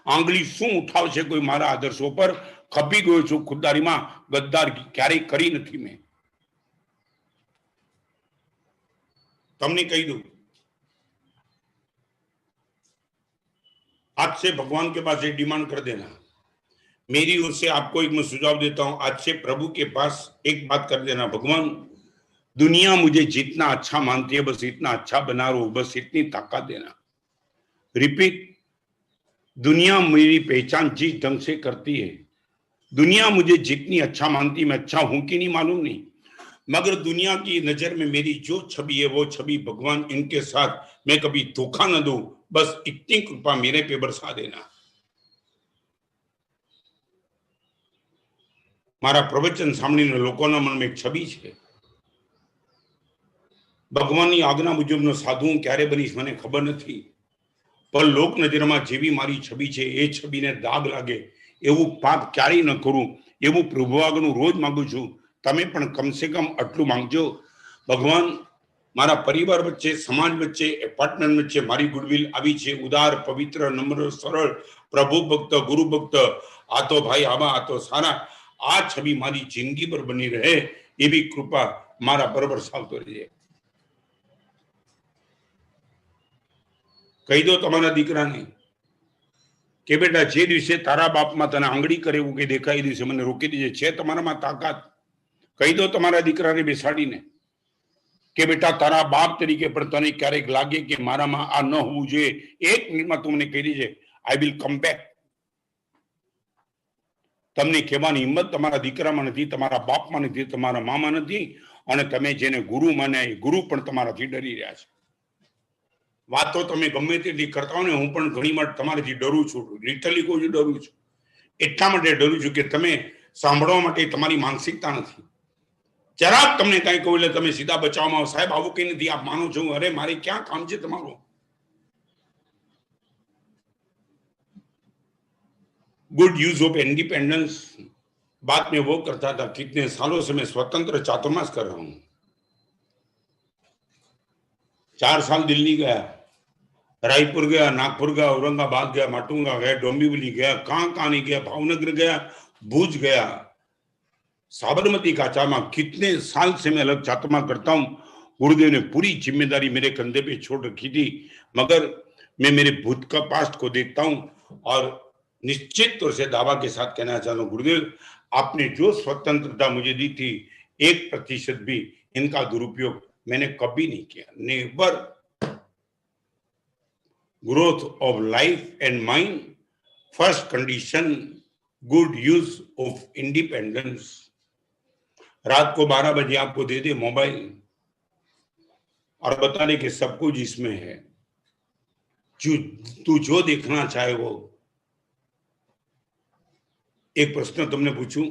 आंगली શું ઉઠાવ છે કોઈ મારા આદર્શો પર, ખપી ગયો છું ખુદદારીમાં, ગદ્દાર ક્યારેય કરી નથી મેં। તમને કહી દઉં, आज से भगवान के पास एक डिमांड कर देना, मेरी ओर से आपको एक मैं सुझाव देता हूं, आज से प्रभु के पास एक बात कर देना, भगवान दुनिया मुझे जितना अच्छा मानती है बस इतना अच्छा बना रहो, बस इतनी ताकत देना। रिपीट, दुनिया मेरी पहचान जिस ढंग से करती है, दुनिया मुझे जितनी अच्छा मानती, मैं अच्छा हूं कि नहीं मालूम नहीं, मगर दुनिया की नजर में मेरी जो छवि है वो छवि भगवान इनके साथ मैं कभी धोखा न दूं, बस इतनी कृपा मेरे पे बरसा देना। मारा प्रवचन सामने लोगों मन में एक छवि है, भगवान की आज्ञा मुजब साधु क्यारे बनीश मने खबर नहीं, पर लोक नजर में जेवी मारी छवि है ए छवि ने दाग लागे एवं पाप क्यारे न करूं, एवं प्रभु आज्ञा रोज मांगू छू। तमे पण कम से कम आटलू मांगजो। भगवान मारा परिवार वच्चे, समाज वच्चे, एपार्टमेंट वच्चे मारी गुडविल आवी छे, उदार, पवित्र, नम्र, सरल, प्रभु भक्त, गुरु भक्त, आ तो भाई आवा, आ तो सारा, आ छवि मारी जिंदगी पर बनी रहे, ये भी कृपा मारा बराबर सावतो रहे। कही दो तमारा दीकरा ने के बेटा जे दिवसे तारा बाप में तने आंगड़ी करे के देखाई दिवसे मने रोकी दीजिए, छे तमारा में ताकत। कही दो तमारा दीकरा ने बेसाड़ी ने के बेटा तारा बाप तरीके पर तने क्यारेक लागे कि मारा में आ न होवू जोईए, 1 मिनिट में तुमने कही दीजिए आई विल कम बेक। तमने कहेवानी हिम्मत तमारा दीकरा में नथी, तमारा बाप में नथी, तमारा मां में नथी, अने तमे जेने गुरु माने गुरु पण तमाराथी डरी रह्या छे। वातो तमे गमे तेटली करता हो ने, हूँ पण घणी वार तमाराथी डरू छुं, लिटरली कहूं छुं डरू छुं। એટલા માટે ડરું છું કે તમે સાંભળવા માટે તમારી માનસિકતા નથી। જરાક તમને કઈ કહું એટલે તમે સીધા બચાવમાં આવો, સાહેબ આવું કઈ નથી, આપ માનો છો, અરે મારે ક્યાં કામ છે તમારું। गुड यूज ऑफ इंडिपेंडेंस बात में वो करता था। कितने सालों से मैं स्वतंत्र चातुर्मास कर रहा हूं। 4 साल दिल्ली गया, रायपुर गया, नागपुर गया, औरंगाबाद गया, माटुंगा गया, डोंबिवली गया, कहां नहीं गया, भावनगर गया, भुज गया, साबरमती का चामा। कितने साल से मैं अलग चातुर्मा करता हूं। गुरुदेव ने पूरी जिम्मेदारी मेरे कंधे पे छोड़ रखी थी, मगर मैं मेरे भूत का पास्ट को देखता हूं और निश्चित तौर से दावा के साथ कहना चाहता हूं, गुरुदेव आपने जो स्वतंत्रता मुझे दी थी 1% भी इनका दुरुपयोग मैंने कभी नहीं किया। Never. Growth of life and mind, first condition good use of independence. रात को 12 बजे आपको दे दे मोबाइल और बता दे कि सब कुछ इसमें है, तू जो देखना चाहे वो। एक प्रश्न तुमने पूछू,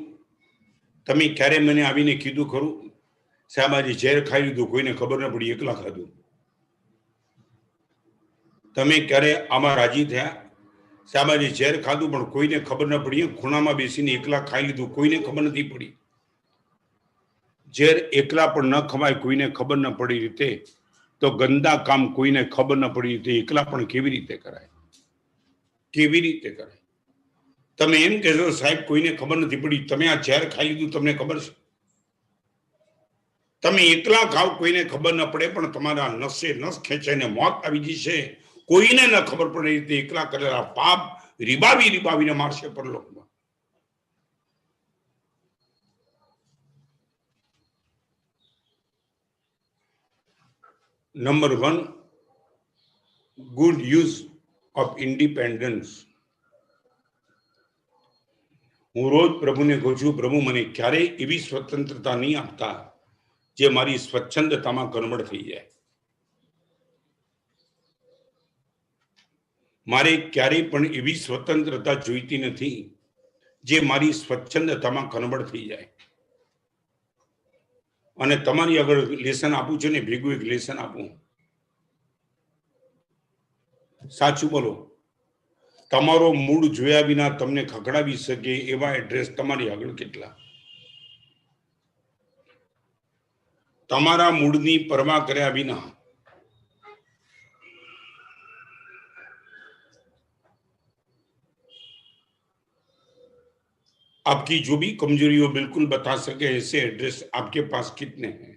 तमी क्यारे मैंने आवीने कीधु खरू साहब आज ઝેર ખાઈ લીધું કોઈને ખબર ન પડી એકલા ખાધું? તમે ક્યારે આમાં રાજી થયા સાહેબ આજે ઝેર ખાધું પણ કોઈને ખબર ન પડી, ખૂણામાં બેસીને એકલા ખાઈ લીધું કોઈને ખબર નથી પડી? ઝેર એકલા પણ ન ખવાય કોઈને ખબર ન પડી રીતે, તો ગંદા કામ કોઈને ખબર ન પડી રીતે એકલા પણ કેવી રીતે કરાય? કેવી રીતે કરાય? તમે એમ કહેશો સાહેબ કોઈને ખબર નથી પડી, તમે આ ઝેર ખાઈ લીધું તમને ખબર છે? તમે એકલા ખાવ કોઈને ખબર ન પડે પણ તમારા નસે નસ ખેંચાઈને મોત આવી જશે, કોઈને ન ખબર પડે રીતે એકલા કરેલા પાપ રીબાવી રીબાવીને મારશે પરલોકમાં. Number 1, good use of independence. હું રોજ પ્રભુને કહું છું, પ્રભુ મને ક્યારેય એવી સ્વતંત્રતા નહીં આપતા જે મારી સ્વચ્છંદતામાં કન્વર્ટ થઈ જાય. મારે ક્યારેય પણ એવી સ્વતંત્રતા જોઈતી નથી જે મારી સ્વચ્છંદતામાં કન્વર્ટ થઈ જાય. અને તમારી આગળ લેસન આપું છું ને ભેગું એક લેસન આપું. સાચું બોલો, તમારો મૂડ જોયા વિના તમને ખખડાવી શકે એવા એડ્રેસ તમારી આગળ કેટલા? તમારા મૂડની પરવા કર્યા વિના आपकी जो भी कमजोरी हो बिल्कुल बता सके ऐसे एड्रेस आपके पास कितने हैं?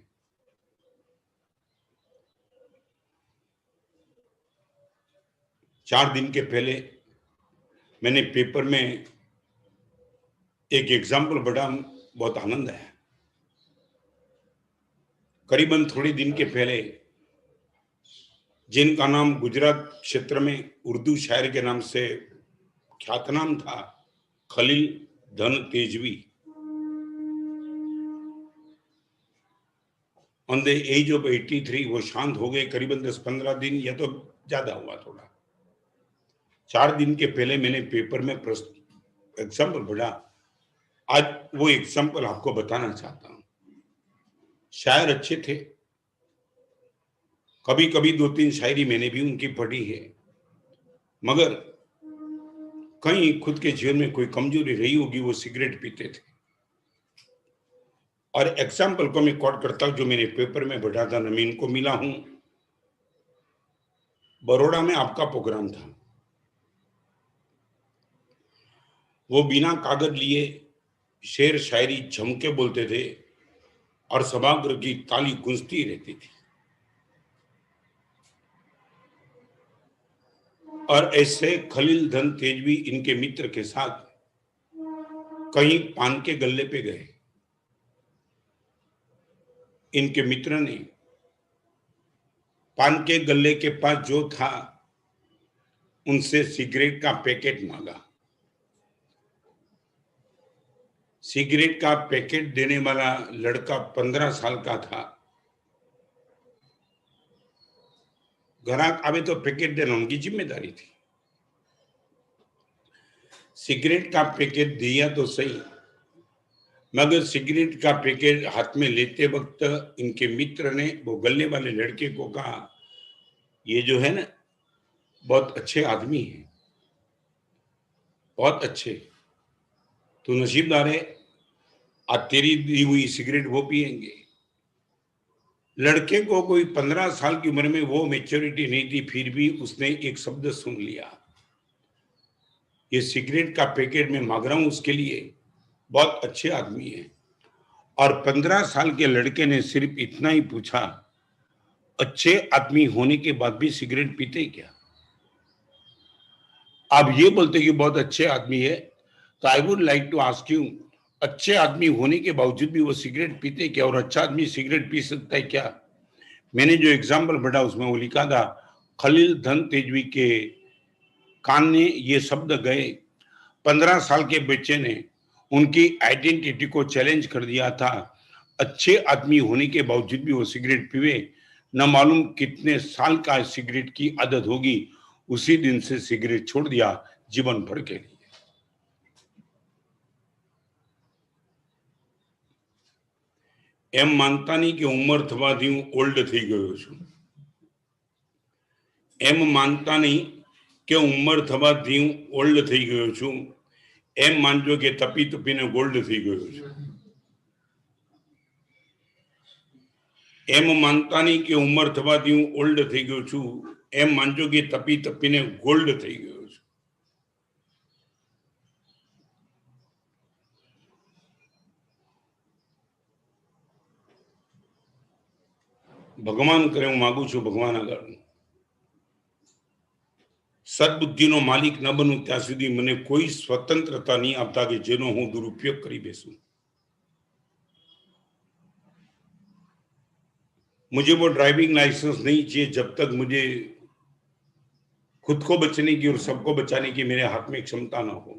चार दिन के पहले मैंने पेपर में एक एग्जाम्पल पढ़ा, बहुत आनंद आया. करीबन थोड़े दिन के पहले जिनका नाम गुजरात क्षेत्र में उर्दू शायर के नाम से ख्यातनाम था, खलील धन तेजवी, ऑन द एज ऑफ 83 वो शांत हो गए. करीबन 10-15 दिन या तो ज्यादा हुआ थोड़ा. 4 दिन के पहले मैंने पेपर में एग्जाम्पल पढ़ा. आज वो एग्जाम्पल आपको बताना चाहता हूं. शायर अच्छे थे, कभी कभी 2-3 शायरी मैंने भी उनकी पढ़ी है, मगर कहीं खुद के जीवन में कोई कमजोरी रही होगी, वो सिगरेट पीते थे. और एग्जाम्पल को मैं कोट करता हूं जो मैंने पेपर में पढ़ा था. मैं इनको मिला हूं, बड़ौदा में आपका प्रोग्राम था. वो बिना कागज लिए शेर शायरी जम के बोलते थे और सभागृह की ताली गूंजती रहती थी. और ऐसे खलील धन तेजवी इनके मित्र के साथ कहीं पान के गल्ले पे गए. इनके मित्र ने पान के गल्ले के पास जो था उनसे सिगरेट का पैकेट मांगा. सिगरेट का पैकेट देने वाला लड़का 15 साल का था. ग्राहक आवे तो पैकेट देना उनकी जिम्मेदारी थी. सिगरेट का पैकेट दिया तो सही, मगर सिगरेट का पैकेट हाथ में लेते वक्त इनके मित्र ने वो गले वाले लड़के को कहा, ये जो है ना बहुत अच्छे आदमी हैं, बहुत अच्छे, तू नसीबदार है, आज तेरी दी हुई सिगरेट वो पिएंगे. लड़के को कोई 15 साल की उम्र में वो मैच्योरिटी नहीं थी, फिर भी उसने एक शब्द सुन लिया, ये सिगरेट का पैकेट में मांग रहा हूं उसके लिए, बहुत अच्छे आदमी है. और 15 साल के लड़के ने सिर्फ इतना ही पूछा, अच्छे आदमी होने के बाद भी सिगरेट पीते क्या? आप ये बोलते कि बहुत अच्छे आदमी है, तो I would like to ask you, अच्छे आदमी होने के बावजूद भी वो सिगरेट पीते क्या? और अच्छा आदमी सिगरेट पी सकता है क्या? मैंने जो एग्जाम्पल पढ़ा उसमें वो लिखा था, खलील धन तेजवी के कान ने ये शब्द गए, 15 साल के बच्चे ने उनकी आइडेंटिटी को चैलेंज कर दिया था, अच्छे आदमी होने के बावजूद भी वो सिगरेट पीवे, न मालूम कितने साल का सिगरेट की आदत होगी, उसी दिन से सिगरेट छोड़ दिया जीवन भर के लिए। एम मानता नहीं कि उम्र थवाथी हूँ ओल्ड थी गयो છું। એમ માનતા નહીં કે ઉંમર થવાથી હું ઓલ્ડ થઈ ગયો છું, એમ માનજો કે તપી તપીને ગોલ્ડ થઈ ગયો છું। એમ માનતા નહીં કે ઉંમર થવાથી હું ઓલ્ડ થઈ ગયો છું, એમ માનજો કે તપી તપીને ગોલ્ડ થઈ ગયો છું। ભગવાન કરે હું માગું છું ભગવાન આગળ, સદબુદ્ધિનો માલિક ન બનું ત્યાં સુધી મને કોઈ સ્વતંત્રતા નહીં આપતા કે જેનો હું દુરુપયોગ કરી બેસું। मुझे वो ड्राइविंग लाइसेंस नहीं चाहिए जब तक मुझे खुद को बचने की और सबको बचाने की मेरे हाथ में क्षमता ना हो।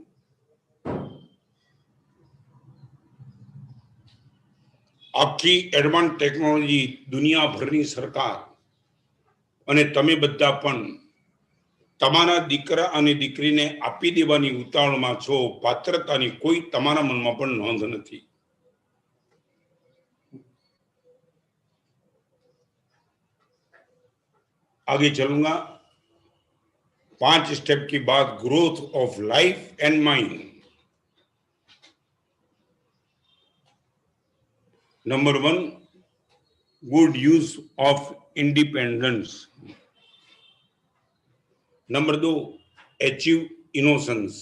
આખી એડવાન્સ ટેકનોલોજી દુનિયાભરની સરકાર અને તમે બધા પણ તમારા દીકરા અને દીકરીને આપી દેવાની ઉતાવળમાં છો, પાત્રતાની કોઈ તમારા મનમાં પણ નોંધ નથી। आगे चलूंगा। 5 स्टेप की बात, growth of life and mind. Number 1, good use of independence. Number 2, achieve innocence.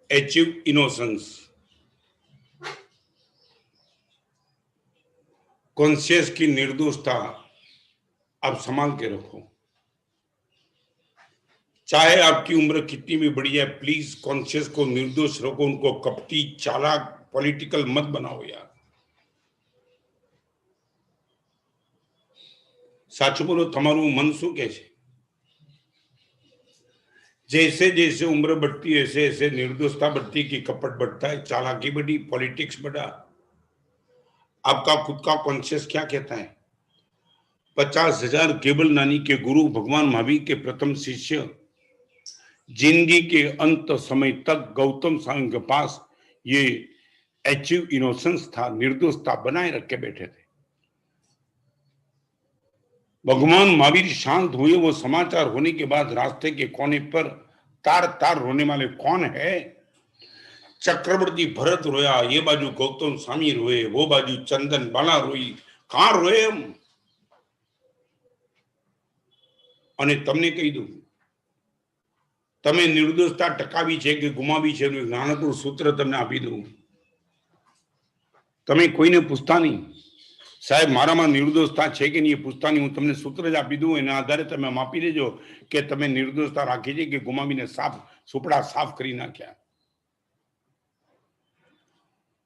Achieve innocence. Conscious की निर्दोषता आप संभाल के रखो, चाहे आपकी उम्र कितनी भी बड़ी है, प्लीज कॉन्शियस को निर्दोष रखो, उनको कपटी चालाक पॉलिटिकल मत बनाओ यार। साचु बोलो, तमारू मन शू कहे छे? जैसे जैसे उम्र बढ़ती है ऐसे ऐसे निर्दोषता बढ़ती की कपट बढ़ता है, चालाकी बढ़ी, पॉलिटिक्स बढ़ा। आपका खुद का कॉन्शियस क्या कहता है? 50,000 केबल नानी के गुरु भगवान महावीर के प्रथम शिष्य जिंदगी के अंत समय तक गौतम स्वामी के पास ये अचीव इनोसेंस था, निर्दोषता बनाए रख के बैठे थे। भगवान महावीर शांत हुए, वो समाचार होने के बाद रास्ते के कोने पर तार तार रोने वाले कौन है? चक्रवर्ती भरत रोया, ये बाजू गौतम स्वामी रोए, वो बाजू चंदन बाला रोई, कहां रोए हम? અને તમને કહી દઉં, તમે નિર્દોષતા ટકાવી છે કે ગુમાવી છે એનું નાનકડું સૂત્ર તમને આપી દઉં। તમે કોઈને પૂછતા નહીં, સાહેબ મારામાં નિર્દોષતા છે કે નહીં, પૂછતા નહીં, હું તમને સૂત્ર જ આપી દઉં, એના આધારે તમે માપી લેજો કે તમે નિર્દોષતા રાખી છે કે ગુમાવીને સાફ સુપડા સાફ કરી નાખ્યા।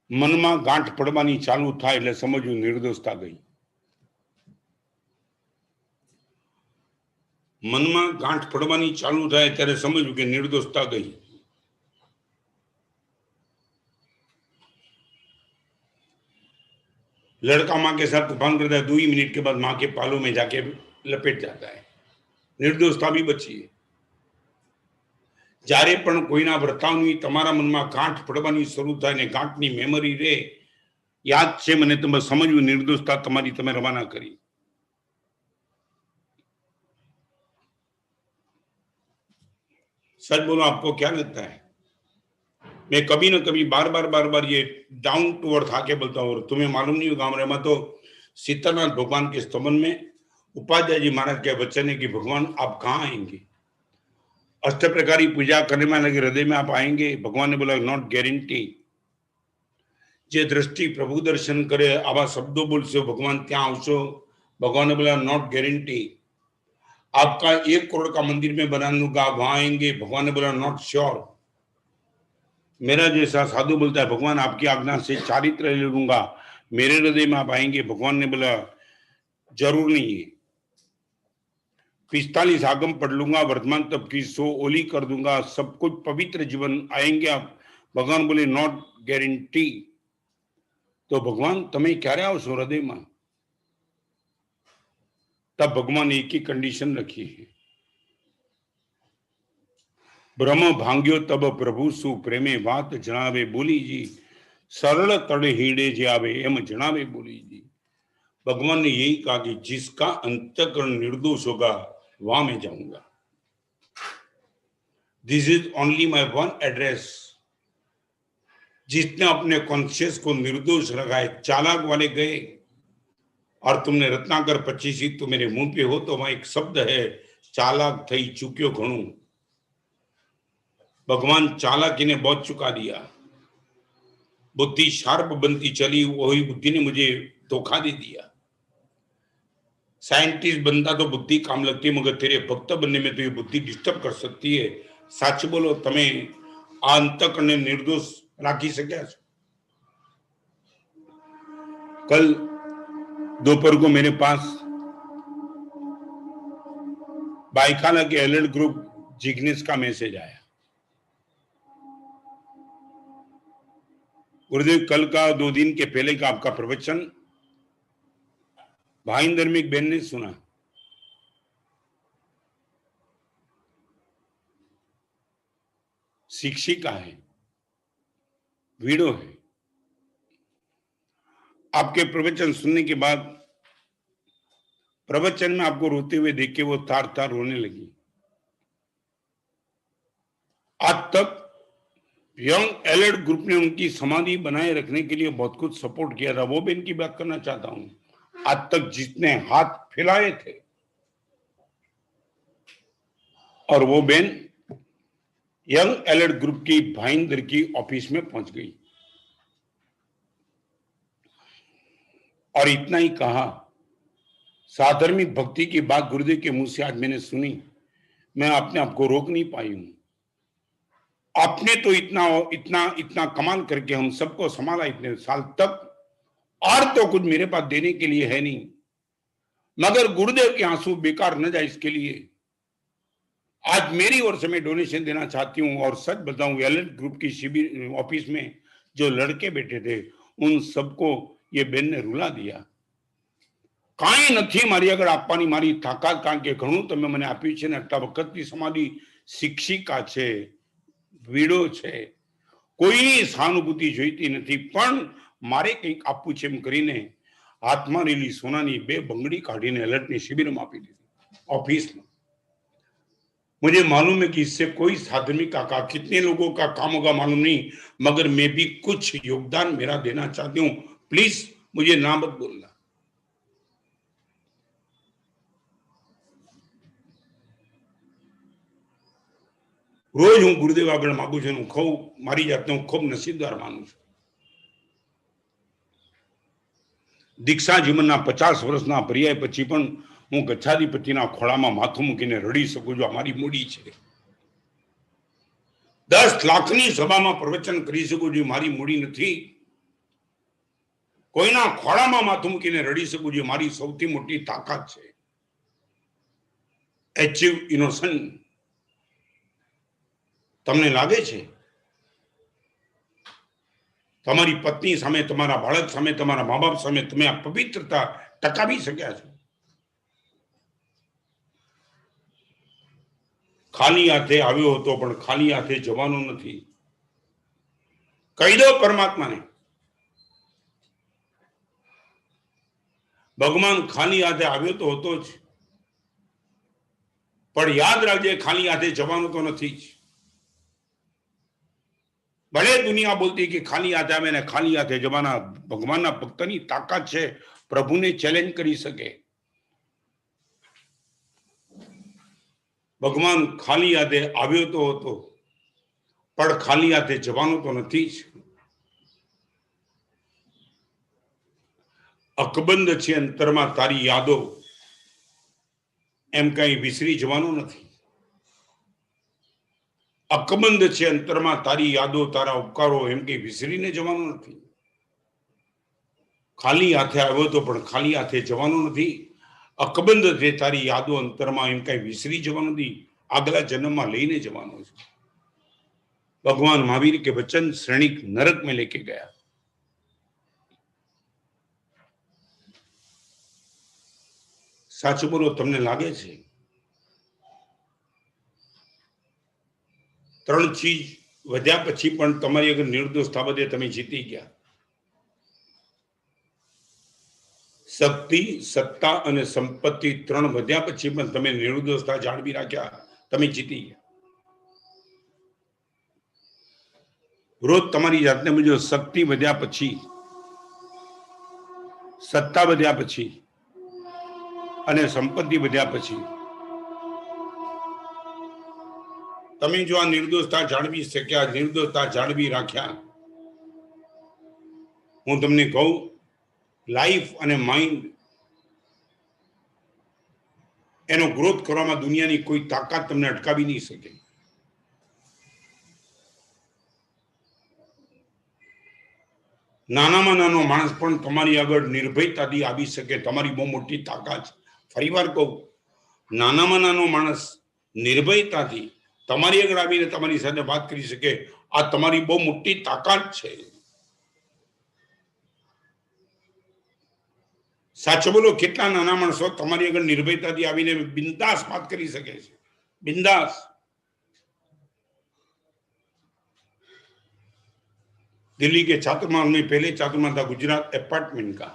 મનમાં ગાંઠ પડવાની ચાલુ થાય એટલે સમજવું નિર્દોષતા ગઈ। મનમાં ગાંઠ પડવાની ચાલુ થાય ત્યારે સમજવું કે નિર્દોષતા ગઈ। लड़का माँ के साथ तूफान करता है, 2 ही मिनट के बाद माँ के पालों में जाके लपेट जाता है, निर्दोषता भी बची है। જ્યારે પણ કોઈના વર્તાવની તમારા મનમાં ગાંઠ પડવાની શરૂ થાય ને ગાંઠની મેમરી રે, યાદ છે મને તમે સમજવું નિર્દોષતા તમારી તમે રવાના કરી। सच बोलो, आपको क्या लगता है? मैं कभी ना कभी बार बार ये डाउन टू अर्थ आके बोलता हूँ। तुम्हें मालूम नहीं होगा, हमारे में तो सीतानाथ भगवान के स्तवन में उपाध्याय जी महाराज के वचन है कि भगवान आप कहाँ आएंगे? अष्ट प्रकारी पूजा करने में लगे हृदय में आप आएंगे? भगवान ने बोला नॉट गारंटी। जे दृष्टि प्रभु दर्शन करे आवा शब्दों बोलशो भगवान त्या आवशो। भगवान ने बोला नॉट गारंटी। आपका 1 करोड़ का मंदिर में बना दूंगा, आप वहां आएंगे। भगवान ने बोला नॉट श्योर। मेरा जैसा साधु बोलता है भगवान आपकी आज्ञा से चारित्र ले लूंगा, मेरे हृदय में आप आएंगे। भगवान ने बोला जरूर नहीं है। 45 आगम पढ़ लूंगा, वर्तमान तब की 100 ओली कर दूंगा, सब कुछ पवित्र जीवन आएंगे आप। भगवान बोले नॉट गारंटी। तो भगवान तमें क्या रहा उस हृदय में? तब भगवान एक ही कंडीशन रखी है, ब्रह्म भांग्यो तब प्रभु सु प्रेमे बात जनावे बोली जी, सरल तड़े हीड़े जे आवे एम जनावे बोली जी। भगवान ने यही कहा कि जिसका अंतःकरण निर्दोष होगा वहां मैं जाऊंगा। This is only my one address. जिसने अपने कॉन्शियस को निर्दोष रखा है, चालाक वाले गए और तुमने रत्नाकर 25 ही तो मेरे मुंह पे हो, तो वहां एक शब्द है चालाक थई चुक्यो घणू। भगवान चालाकी ने बहुत चुका दिया, बुद्धि शार्प बनती चली, वही बुद्धि ने मुझे धोखा दे दिया। साइंटिस्ट बनता तो बुद्धि काम लगती, मगर तेरे भक्त बनने में तो ये बुद्धि डिस्टर्ब कर सकती है। सच बोलो, तमें अंतःकरण निर्दोष राखी सक्या छो? कल दोपहर को मेरे पास बाइकाला के एलर्ट ग्रुप जिग्नेश का मैसेज आया, गुरुदेव कल का 2 दिन के पहले का आपका प्रवचन भाईंदर में एक बहन ने सुना, शिक्षिका है, वीडो है। आपके प्रवचन सुनने के बाद प्रवचन में आपको रोते हुए देख के वो तार तार रोने लगी। आज तक यंग एलर्ट ग्रुप ने उनकी समाधि बनाए रखने के लिए बहुत कुछ सपोर्ट किया था। वो भी इनकी बात करना चाहता हूं। आज तक जितने हाथ फैलाए थे, और वो बहन यंग एलर्ट ग्रुप की भाईंदर की ऑफिस में पहुंच गई और इतना ही कहा, साधर्मिक भक्ति की बात गुरुदेव के मुंह से आज मैंने सुनी, मैं अपने आप को रोक नहीं पाई हूं। आपने तो इतना इतना इतना कमाल करके हम सबको संभाला इतने साल तक, और तो कुछ मेरे पास देने के लिए है नहीं, मगर गुरुदेव के आंसू बेकार न जाए इसके लिए आज मेरी ओर से मैं डोनेशन देना चाहती हूं। और सच बताऊं, एलर्ट ग्रुप की शिविर ऑफिस में जो लड़के बैठे थे उन सबको ये बहन ने रुला दिया। काई नहीं मारी, अगर आपनी मारी ताकत कारण के घणું તમે મને આપ્યું છે ને, આટલા વખતની સમાધિ શિક્ષિકા છે, વીડો છે, કોઈની સહાનુભૂતિ જોઈતી નથી, પણ મારે કંઈક આપવું છે એમ કરીને હાથમાં રેલી સોનાની 2 બંગડી કાઢીને એલર્ટની શિબિરમાં આપી દીધી ऑफिस में। मुझे मालूम है कि इससे कोई साधर्मिक का कितने लोगों का काम होगा मालूम नहीं, मगर मैं भी कुछ योगदान मेरा देना चाहती हूँ। प्लीज मुझे ना मत बोलना। रोज हूँ गुरुदेव आगे मांगू छू, खूब मारी जाते हूँ, खूब नसीबदार मानू छू। दीक्षा जीवन 50 वर्षना पर्याय पछी पण हूँ गच्छाधिपतिना खोळामां माथुं मूकीने रड़ी सकूं छुं। मारी मूडी छे। 10 लाखनी सभामां प्रवचन करी सकूं छुं, मारी मूडी नथी। कोईना खोळामां माथुं मूकीने रड़ी सकूं छुं, मारी सौथी मोटी ताकत छे। Achieve innocent. तमने लागे छे तमारी पत्नी सामे, तमारा बाळक सामे, तमारा माँ बाप सामे तमे आ पवित्रता टकावी शक्या छो? खाली हाथे आव्यो हतो पण खाली हाथे जवानो नथी। कही दो परमात्मा ने, भगवान खाली हाथे आव्यो तो होतो ज, पण याद राखजे खाली हाथे जवानो तो नथी ज। भले दुनिया बोलती कि खाली हाथे आवे ने खाली हाथे जवाना, भगवानना भक्तनी ताकत छे, प्रभुने चैलेंज करी सके। भगवान खाली हाथे आव्यो तो होतो पण खाली हाथे जवानो तो नथी ज। अकबंध छे अंतरमां तारी यादो, એમ કઈ વિસરી જવાનું નથી. અકબંધ છે અંતરમાં તારી યાદો તારા ઉપકારો એમ કઈ વિસરીને જવાનું નથી. ખાલી હાથે આવ્યો તો પણ ખાલી હાથે જવાનું નથી. અકબંધ છે તારી યાદો અંતરમાં એમ કઈ વિસરી જવાનું નથી. આગલા જન્મમાં લઈને જવાનું છે. भगवान महावीर के वचन श्रेणिक नरक में लेके गया. साचું બોલો, તમને લાગે છે 3 ચીજ વધ્યા પછી પણ તમારી અગર નિર્દોષતા બધે તમે જીતી ગયા? શક્તિ, સત્તા અને સંપત્તિ 3 વધ્યા પછી પણ તમે નિર્દોષતા જાળવી રાખ્યા, તમે જીતી ગયા. રોજ તમારી જાતને પૂછો, શક્તિ વધ્યા પછી, સત્તા વધ્યા પછી અને સંપત્તિ વધ્યા પછી તમે જો આ નિર્દોષતા જાળવી શક્યા, નિર્દોષતા જાળવી રાખ્યા, હું તમને કહું, લાઈફ અને માઇન્ડ એનો ગ્રોથ કરવામાં દુનિયાની કોઈ તાકાત તમને અટકાવી નહીં શકે. નાનામાં નાનો માણસ પણ તમારી આગળ નિર્ભયતાથી આવી શકે, તમારી બહુ મોટી તાકાત. ફરીવાર કહું, નાનામાં નાનો માણસ નિર્ભયતાથી તમારી આગળ આવીને તમારી સાથે વાત કરી શકે, આ તમારી બહુ મોટી તાકાત છે. સાચું બોલો, કેટલા નાના માણસો તમારી આગળ નિર્ભયતાથી આવીને બિંદાસ વાત કરી શકે છે, બિંદાસ. दिल्ली के चातुर्मास में पहले चातुर्मास था गुजरात अपार्टमेंट का.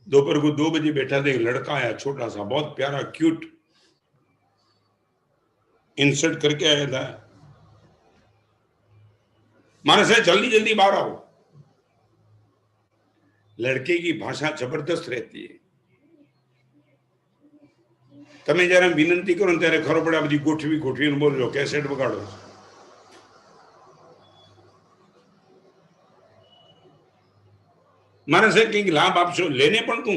दोपहर को 2 बजे बैठा था, एक लड़का आया छोटा सा, बहुत प्यारा क्यूट, इंसर्ट करके आया था. माने से जल्दी जल्दी बाहर आओ. लड़के की भाषा जबरदस्त रहती है. તમે જયારે વિનંતી કરો ને ત્યારે ખરો પડે આ બધી ગોઠવી ગોઠવીને બોલજો, કેસેટ વગાડો. मारे से कहीं लाभ आपसे लेने पर तू.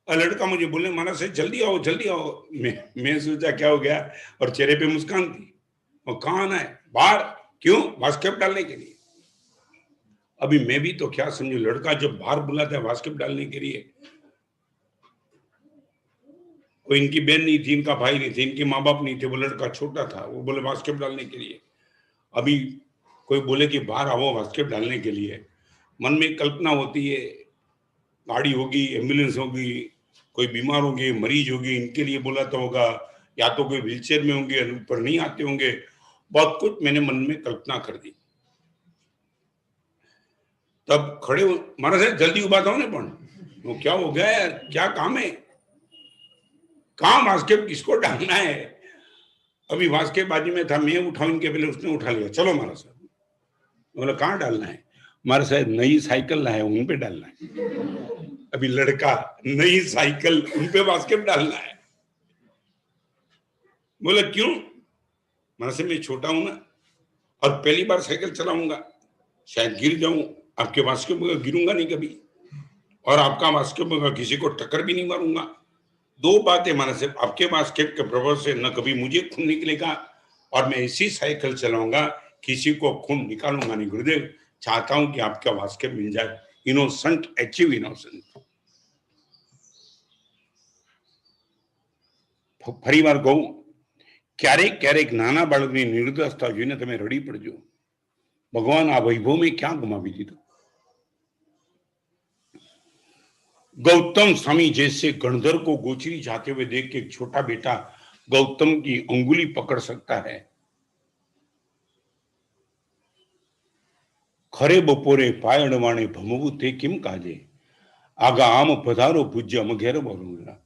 लड़का मुझे बोले, मारा से जल्दी आओ जल्दी आओ. मैं सोचा क्या हो गया, और चेहरे पे मुस्कान थी. और कहाँ आना है? बाहर. क्यों? बास्केट डालने के लिए. अभी मैं भी तो क्या समझू, लड़का जब बाहर बुलाता है बास्केट डालने के लिए, कोई इनकी बहन नहीं थी, इनका भाई नहीं थे, इनके माँ बाप नहीं थे, वो लड़का छोटा था, वो बोले बास्केट डालने के लिए. अभी कोई बोले कि बाहर आओ बास्केट डालने के लिए, मन में कल्पना होती है, गाड़ी होगी, एम्बुलेंस होगी, कोई बीमार होंगे, मरीज होगी, इनके लिए बुलाता होगा, या तो कोई व्हीलचेयर में होंगे, ऊपर नहीं आते होंगे. बहुत कुछ मैंने मन में कल्पना कर दी. तब खड़े मारा से जल्दी उबा था ने, पण वो क्या हो गया यार, क्या काम है, कहाँ बास्केट किसको डालना है? अभी बास्केट बाजू में था, मैं उठाऊं इनके पहले, उसने उठा लिया. चलो मारा साहब. बोला कहाँ डालना है? मारा साहब नई साइकिल लाए, उन पे डालना है. अभी लड़का नई साइकिल, उन पे बास्केट डालना है. बोला क्यों? मारा साहब मैं छोटा हूं ना, और पहली बार साइकिल चलाऊंगा, शायद गिर जाऊं. आपके बास्केट में गिरूंगा नहीं कभी, और आपका बास्केट में किसी को टक्कर भी नहीं मारूंगा. 2 बातें मारा साहब, आपके बास्केट के प्रभाव से न कभी मुझे खून निकलेगा, और मैं ऐसी साइकिल चलाऊंगा, किसी को खून निकालूंगा नहीं. गुरुदेव, चाहता हूं कि आपका बास्केट मिल जाए. Innocent achieve innocent. ફરીવાર કહું, ક્યારેક ક્યારેક નાના બાળકની નિર્દોષતા જોઈને તમે રડી પડજો. ભગવાન આ વૈભવ મેં ક્યાં ગુમાવી દીધું? गौतम स्वामी जैसे गणधर को गोचरी जाते हुए देख के एक छोटा बेटा गौतम की अंगुली पकड़ सकता है. खरे बपोरे पायणवाणे भमवू ते किम काजे, आगा आम पधारो पूज्य अमघेर बोलूंगा.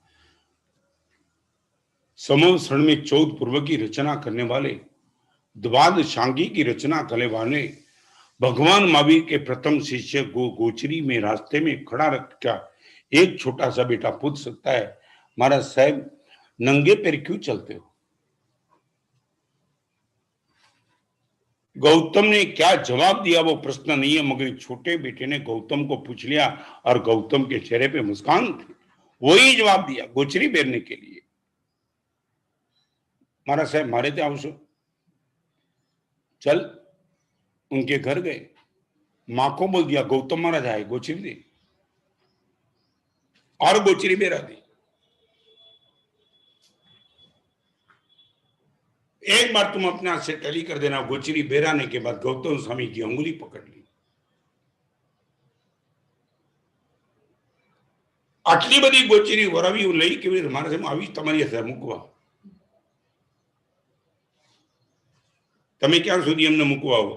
समवसरण में 14 पूर्व की रचना करने वाले, द्वाद शांगी की रचना करने वाले भगवान महावीर के प्रथम शिष्य गोचरी में रास्ते में खड़ा रखा एक छोटा सा बेटा पूछ सकता है, महाराज साहब नंगे पैर क्यों चलते हो? गौतम ने क्या जवाब दिया वो प्रश्न नहीं है, मगर छोटे बेटे ने गौतम को पूछ लिया और गौतम के चेहरे पे मुस्कान थी। वही जवाब दिया गोचरी बेरने के लिए। मारा साहब मारे थे आवशो, चल उनके घर गए, मां को बोल दिया गौतम मारा जाए, गोचरी दे, और गोचरी बेरा दी। एक बार तुम अपने हाथ से टली कर देना। गोचरी बेराने के बाद गौतम स्वामी की अंगुली पकड़ ली। आटली बड़ी गोचरी वरावी लई केवी मारे से आवी तमारी हसे मूकवा, તમે ક્યાં સુધી એમને મૂકવા આવો?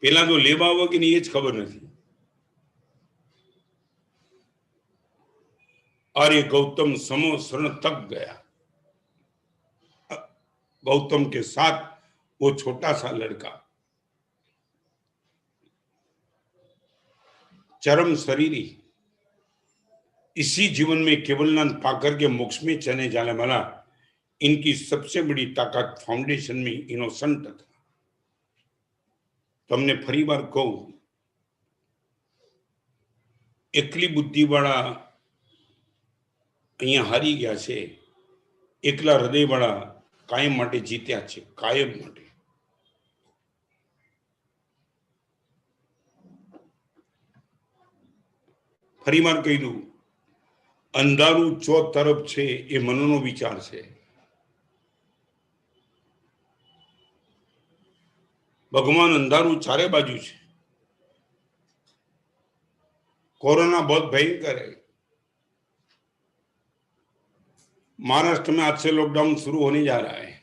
પેલા તો લેવા આવો કે નહીં એ જ ખબર નથી। और ये गौतम समो शरण तक गया। गौतम के साथ वो छोटा सा लड़का चरम शरीरी, इसी जीवन में केवलानंद पाकर के मोक्ष में चले जाने वाला, इनकी सबसे बड़ी ताकत फाउंडेशन में इनोसेंट था। तमने फरी बार कहूं, एकली बुद्धि वाला अहिया हारी गया छे, एकला हृदय वाला कायम माटे जीत्या छे, कायम माटे। फरी बार कही दू, अंधारू चो तरफ छे ए मननो विचार छे। भगवान अंधारू चारे बाजू छे। कोरोना बहुत भयंकर है। महाराष्ट्र में आज से लॉकडाउन शुरू होने जा रहा है।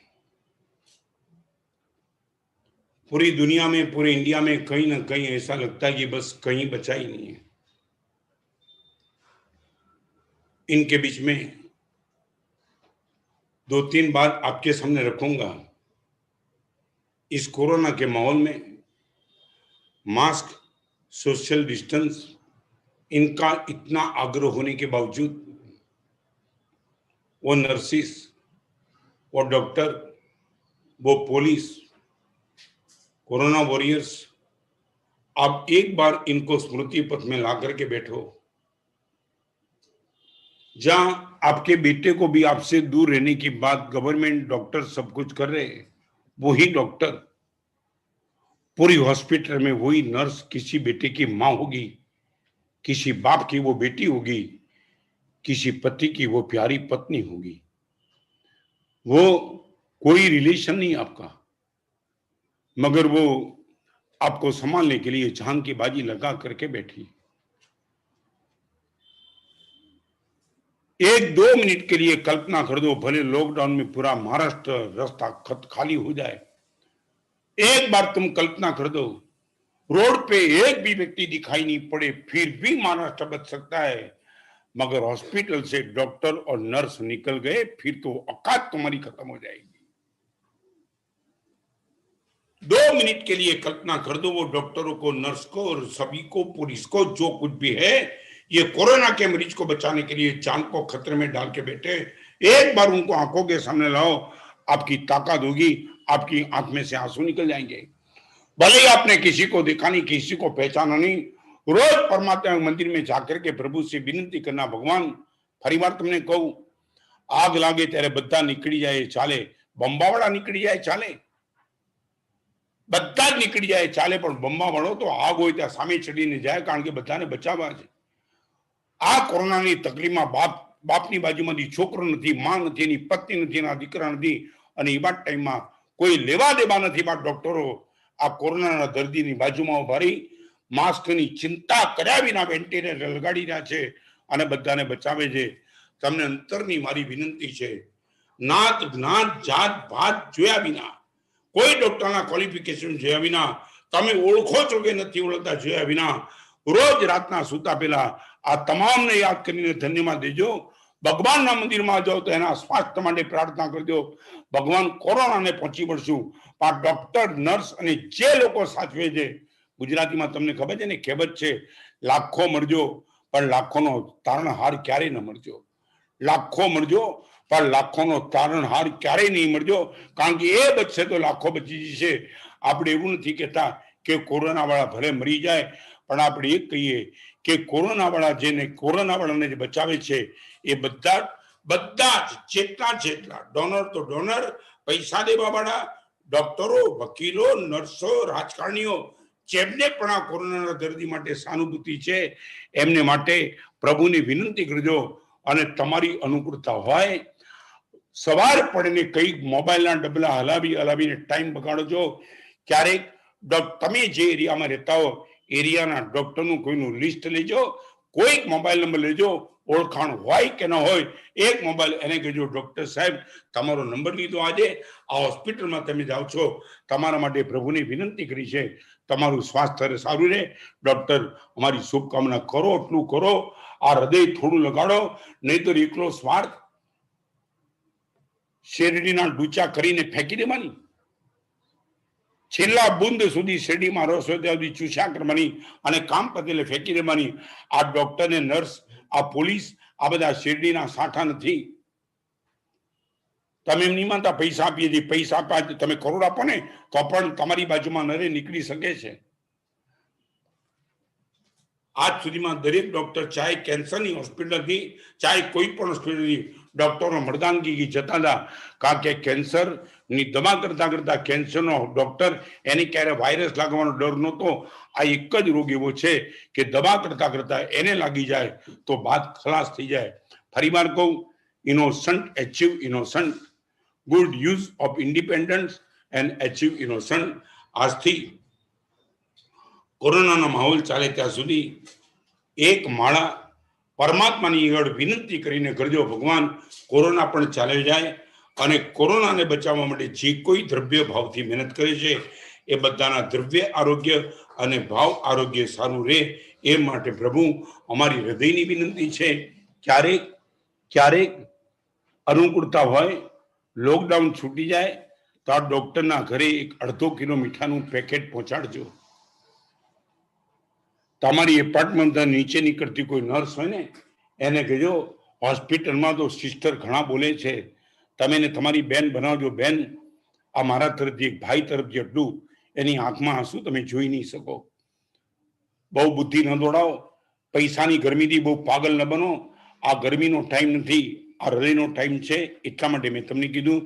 पूरी दुनिया में, पूरे इंडिया में कहीं ना कहीं ऐसा लगता है कि बस कहीं बचा ही नहीं है। इनके बीच में 2-3 बात आपके सामने रखूंगा। इस कोरोना के माहौल में मास्क, सोशल डिस्टेंस, इनका इतना आग्रह होने के बावजूद वो नर्सिस, वो डॉक्टर, वो पुलिस, कोरोना वॉरियर्स, आप एक बार इनको स्मृति पथ में ला करके बैठो। जहां आपके बेटे को भी आपसे दूर रहने की बात गवर्नमेंट डॉक्टर सब कुछ कर रहे हैं, वही डॉक्टर पूरी हॉस्पिटल में, वही नर्स किसी बेटे की मां होगी, किसी बाप की वो बेटी होगी, किसी पति की वो प्यारी पत्नी होगी। वो कोई रिलेशन नहीं आपका, मगर वो आपको संभालने के लिए जान की बाजी लगा करके बैठी। 1-2 मिनट के लिए कल्पना कर दो, भले लॉकडाउन में पूरा महाराष्ट्र रास्ता खाली हो जाए, एक बार तुम कल्पना कर दो, रोड पे एक भी व्यक्ति दिखाई नहीं पड़े, फिर भी महाराष्ट्र बच सकता है। मगर हॉस्पिटल से डॉक्टर और नर्स निकल गए, फिर तो औकात तुम्हारी खत्म हो जाएगी। 2 मिनट के लिए कल्पना कर दो, वो डॉक्टरों को, नर्स को और सभी को, पुलिस को, जो कुछ भी है, ये कोरोना के मरीज को बचाने के लिए जान को खतरे में डाल के बैठे। एक बार उनको आंखों के सामने लाओ, आपकी ताकत होगी, आपकी आंख में से आंसू निकल जाएंगे। भले ही आपने किसी को देखा नहीं, किसी को पहचाना नहीं, रोज परमात्मा मंदिर में जाकर के प्रभु से विनती करना, भगवान फरी बार तुमने कहूं, आग लागे त्यारे बद्धा निकली जाए चाले, बंबावाड़ा निकली जाए चाले, बद्धा निकली जाए चाले, पर बंबावाड़ो तो आग होय त्या सामे चढ़ीने जाए, कारण के बधाने बचाववा छे। आ कोरोनानी तकलीफमां बापनी बाजूमांथी छोकरो नथी, मां नथी, एनी पत्नी नथी, एना दीकरा नथी, अने एवा टाइममां कोई लेवा देवा नथी। बा डॉक्टरो आ कोरोनाना दर्दीनी बाजूमां उभा रही मास्कनी चिंता कर्या विना वेंटिलेटर लगाड़ी रह्या छे अने बधाने बचावे छे। तमने अंतरनी मारी विनंती छे, नात ज्ञात जात भात जोया विना, कोई डॉक्टरना क्वॉलिफिकेशन जोया विना, तमे ओळखो छो के नथी ओळखता जोया विना, रोज रातना सूता पहेला आ तमामने याद करीने धन्यवाद देजो। भगवानना मंदिरमां जाओ तो एना स्वास्थ्य माटे प्रार्थना करजो। भगवान कोरोनाने पहोंची वळशुं, पण डॉक्टर, नर्स अने जे लोको साचवे छे, गुजरातीमां तमने खबर छे ने कहेवत छे, लाखो मरजो पण लाखोनो तारणहार क्यारे न मरजो। લાખો મળજો, પણ લાખોનો તારણહાર ક્યારેય નહીં મળજો, કારણ કે એ બચશે તો લાખો બચી જશે. આપણે એવું નથી કહેતા કે કોરોના વાળા ભલે મરી જાય, પણ આપણે એ કહીએ કે કોરોના વાળા જેને કોરોના વાળાને જે બચાવે છે એ બધા જ જેટલા ડોનર તો ડોનર, પૈસા દેવા વાળા, ડોક્ટરો, વકીલો, નર્સો, રાજકારણીઓ, જેમને પણ આ કોરોનાના દર્દી માટે સહાનુભૂતિ છે એમને માટે પ્રભુની વિનંતી કરજો. અને તમારી અનુકૂળતા હોય સવાર પડીને કઈક મોબાઈલના ડબલા હલાવીને ટાઈમ બગાડો છો. ક્યારેક તમે જે એરિયામાં રહેતા હો એરિયાના ડોક્ટરનું કોઈનું લિસ્ટ લેજો, કોઈક મોબાઈલ નંબર લેજો, ઓળખાણ હોય કે ન હોય એક મોબાઈલ એને કહેજો, ડોક્ટર સાહેબ તમારો નંબર લીધો, આજે આ હોસ્પિટલમાં તમે જાઓ છો, તમારા માટે પ્રભુની વિનંતી કરી છે, તમારું સ્વાસ્થ્ય સારું રહે, ડોક્ટર અમારી શુભકામના કરો, એટલું કરો, આ હૃદય થોડું લગાડો, નહીં તો એકલો સ્વાર્થ શેરડીના ડૂચા કરીને ફેંકી દેવાની, છેલ્લા બુંદ સુધી શેરડીમાં રસ હોય ત્યાં સુધી ચૂસ્યા કરવાની અને કામ પતેલે ફેંકી દેવાની. આ ડોક્ટર ને નર્સ, આ પોલીસ, આ બધા શેરડીના સાઠા નથી. તમે એમ નહીં માનતા પૈસા આપીએ છીએ, પૈસા આપ્યા તમે કરોડ આપો ને તો પણ તમારી બાજુમાં નરે નીકળી શકે છે. આજ સુધીમાં દરેક ડોક્ટર ચાહે કેન્સરની હોસ્પિટલથી ચાહે કોઈ પણ હોસ્પિટલથી ડોક્ટરો મર્દાનગી જતા હતા, કારણ કે કેન્સરની દવા કરતા કેન્સરનો ડોક્ટર એને ક્યારે વાયરસ લાગવાનો ડર નહોતો. આ એક જ રોગ એવો છે કે દવા કરતા એને લાગી જાય તો બાદ ખલાસ થઈ જાય. ફરીવાર કહું, innocent achieve innocent, good use of independence and achieve innocent. આજથી કોરોનાનો માહોલ ચાલે ત્યાં સુધી એક માળા પરમાત્માની આગળ વિનંતી કરીને કરજો, ભગવાન કોરોના પણ ચાલી જાય અને કોરોનાને બચાવવા માટે જે કોઈ દ્રવ્ય ભાવથી મહેનત કરે છે એ બધાના દ્રવ્ય આરોગ્ય અને ભાવ આરોગ્ય સારું રહે એ માટે પ્રભુ અમારી હૃદયની વિનંતી છે. ક્યારેક અનુકૂળતા હોય, લોકડાઉન છૂટી જાય તો આ ડોક્ટરના ઘરે એક અડધો કિલો મીઠાનું પેકેટ પહોંચાડજો. તમારી એપાર્ટમેન્ટ નીચે નીકળતી કોઈ નર્સ હોય ને એને કહેજો, હોસ્પિટલમાં તો સિસ્ટર ઘણા બોલે છે, તમે ને તમારી બેન બનાવજો. બેન, આ મારા તરફથી એક ભાઈ તરફથી એટલું, એની આંખમાં આંસુ તમે જોઈ નહીં શકો. બહુ બુદ્ધિ ન દોડાવો, પૈસાની ગરમીથી બહુ પાગલ ન બનો. આ ગરમીનો ટાઈમ નથી, આ હૃદયનો ટાઈમ છે. એટલા માટે મેં તમને કીધું,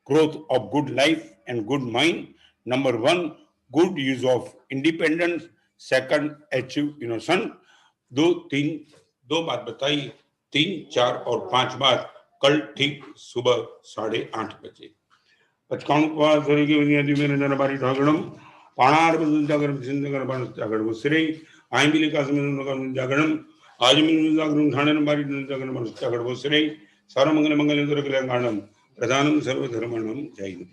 growth of good life and good mind. Number 1, good use of independence. Second, achieve innocent. 2 बात बताई, 3, 4 और 5 बात कल ठीक सुबह 8:30 बजे. 55 पाणार जागरण मुसरे आईबिलिका जागरण आज जागरण ठाणे बारी जागरण जागरण मुसरे सर्वमंगल मंगल कल्याणम प्रधानम सर्वधर्मणम. जय हिंद.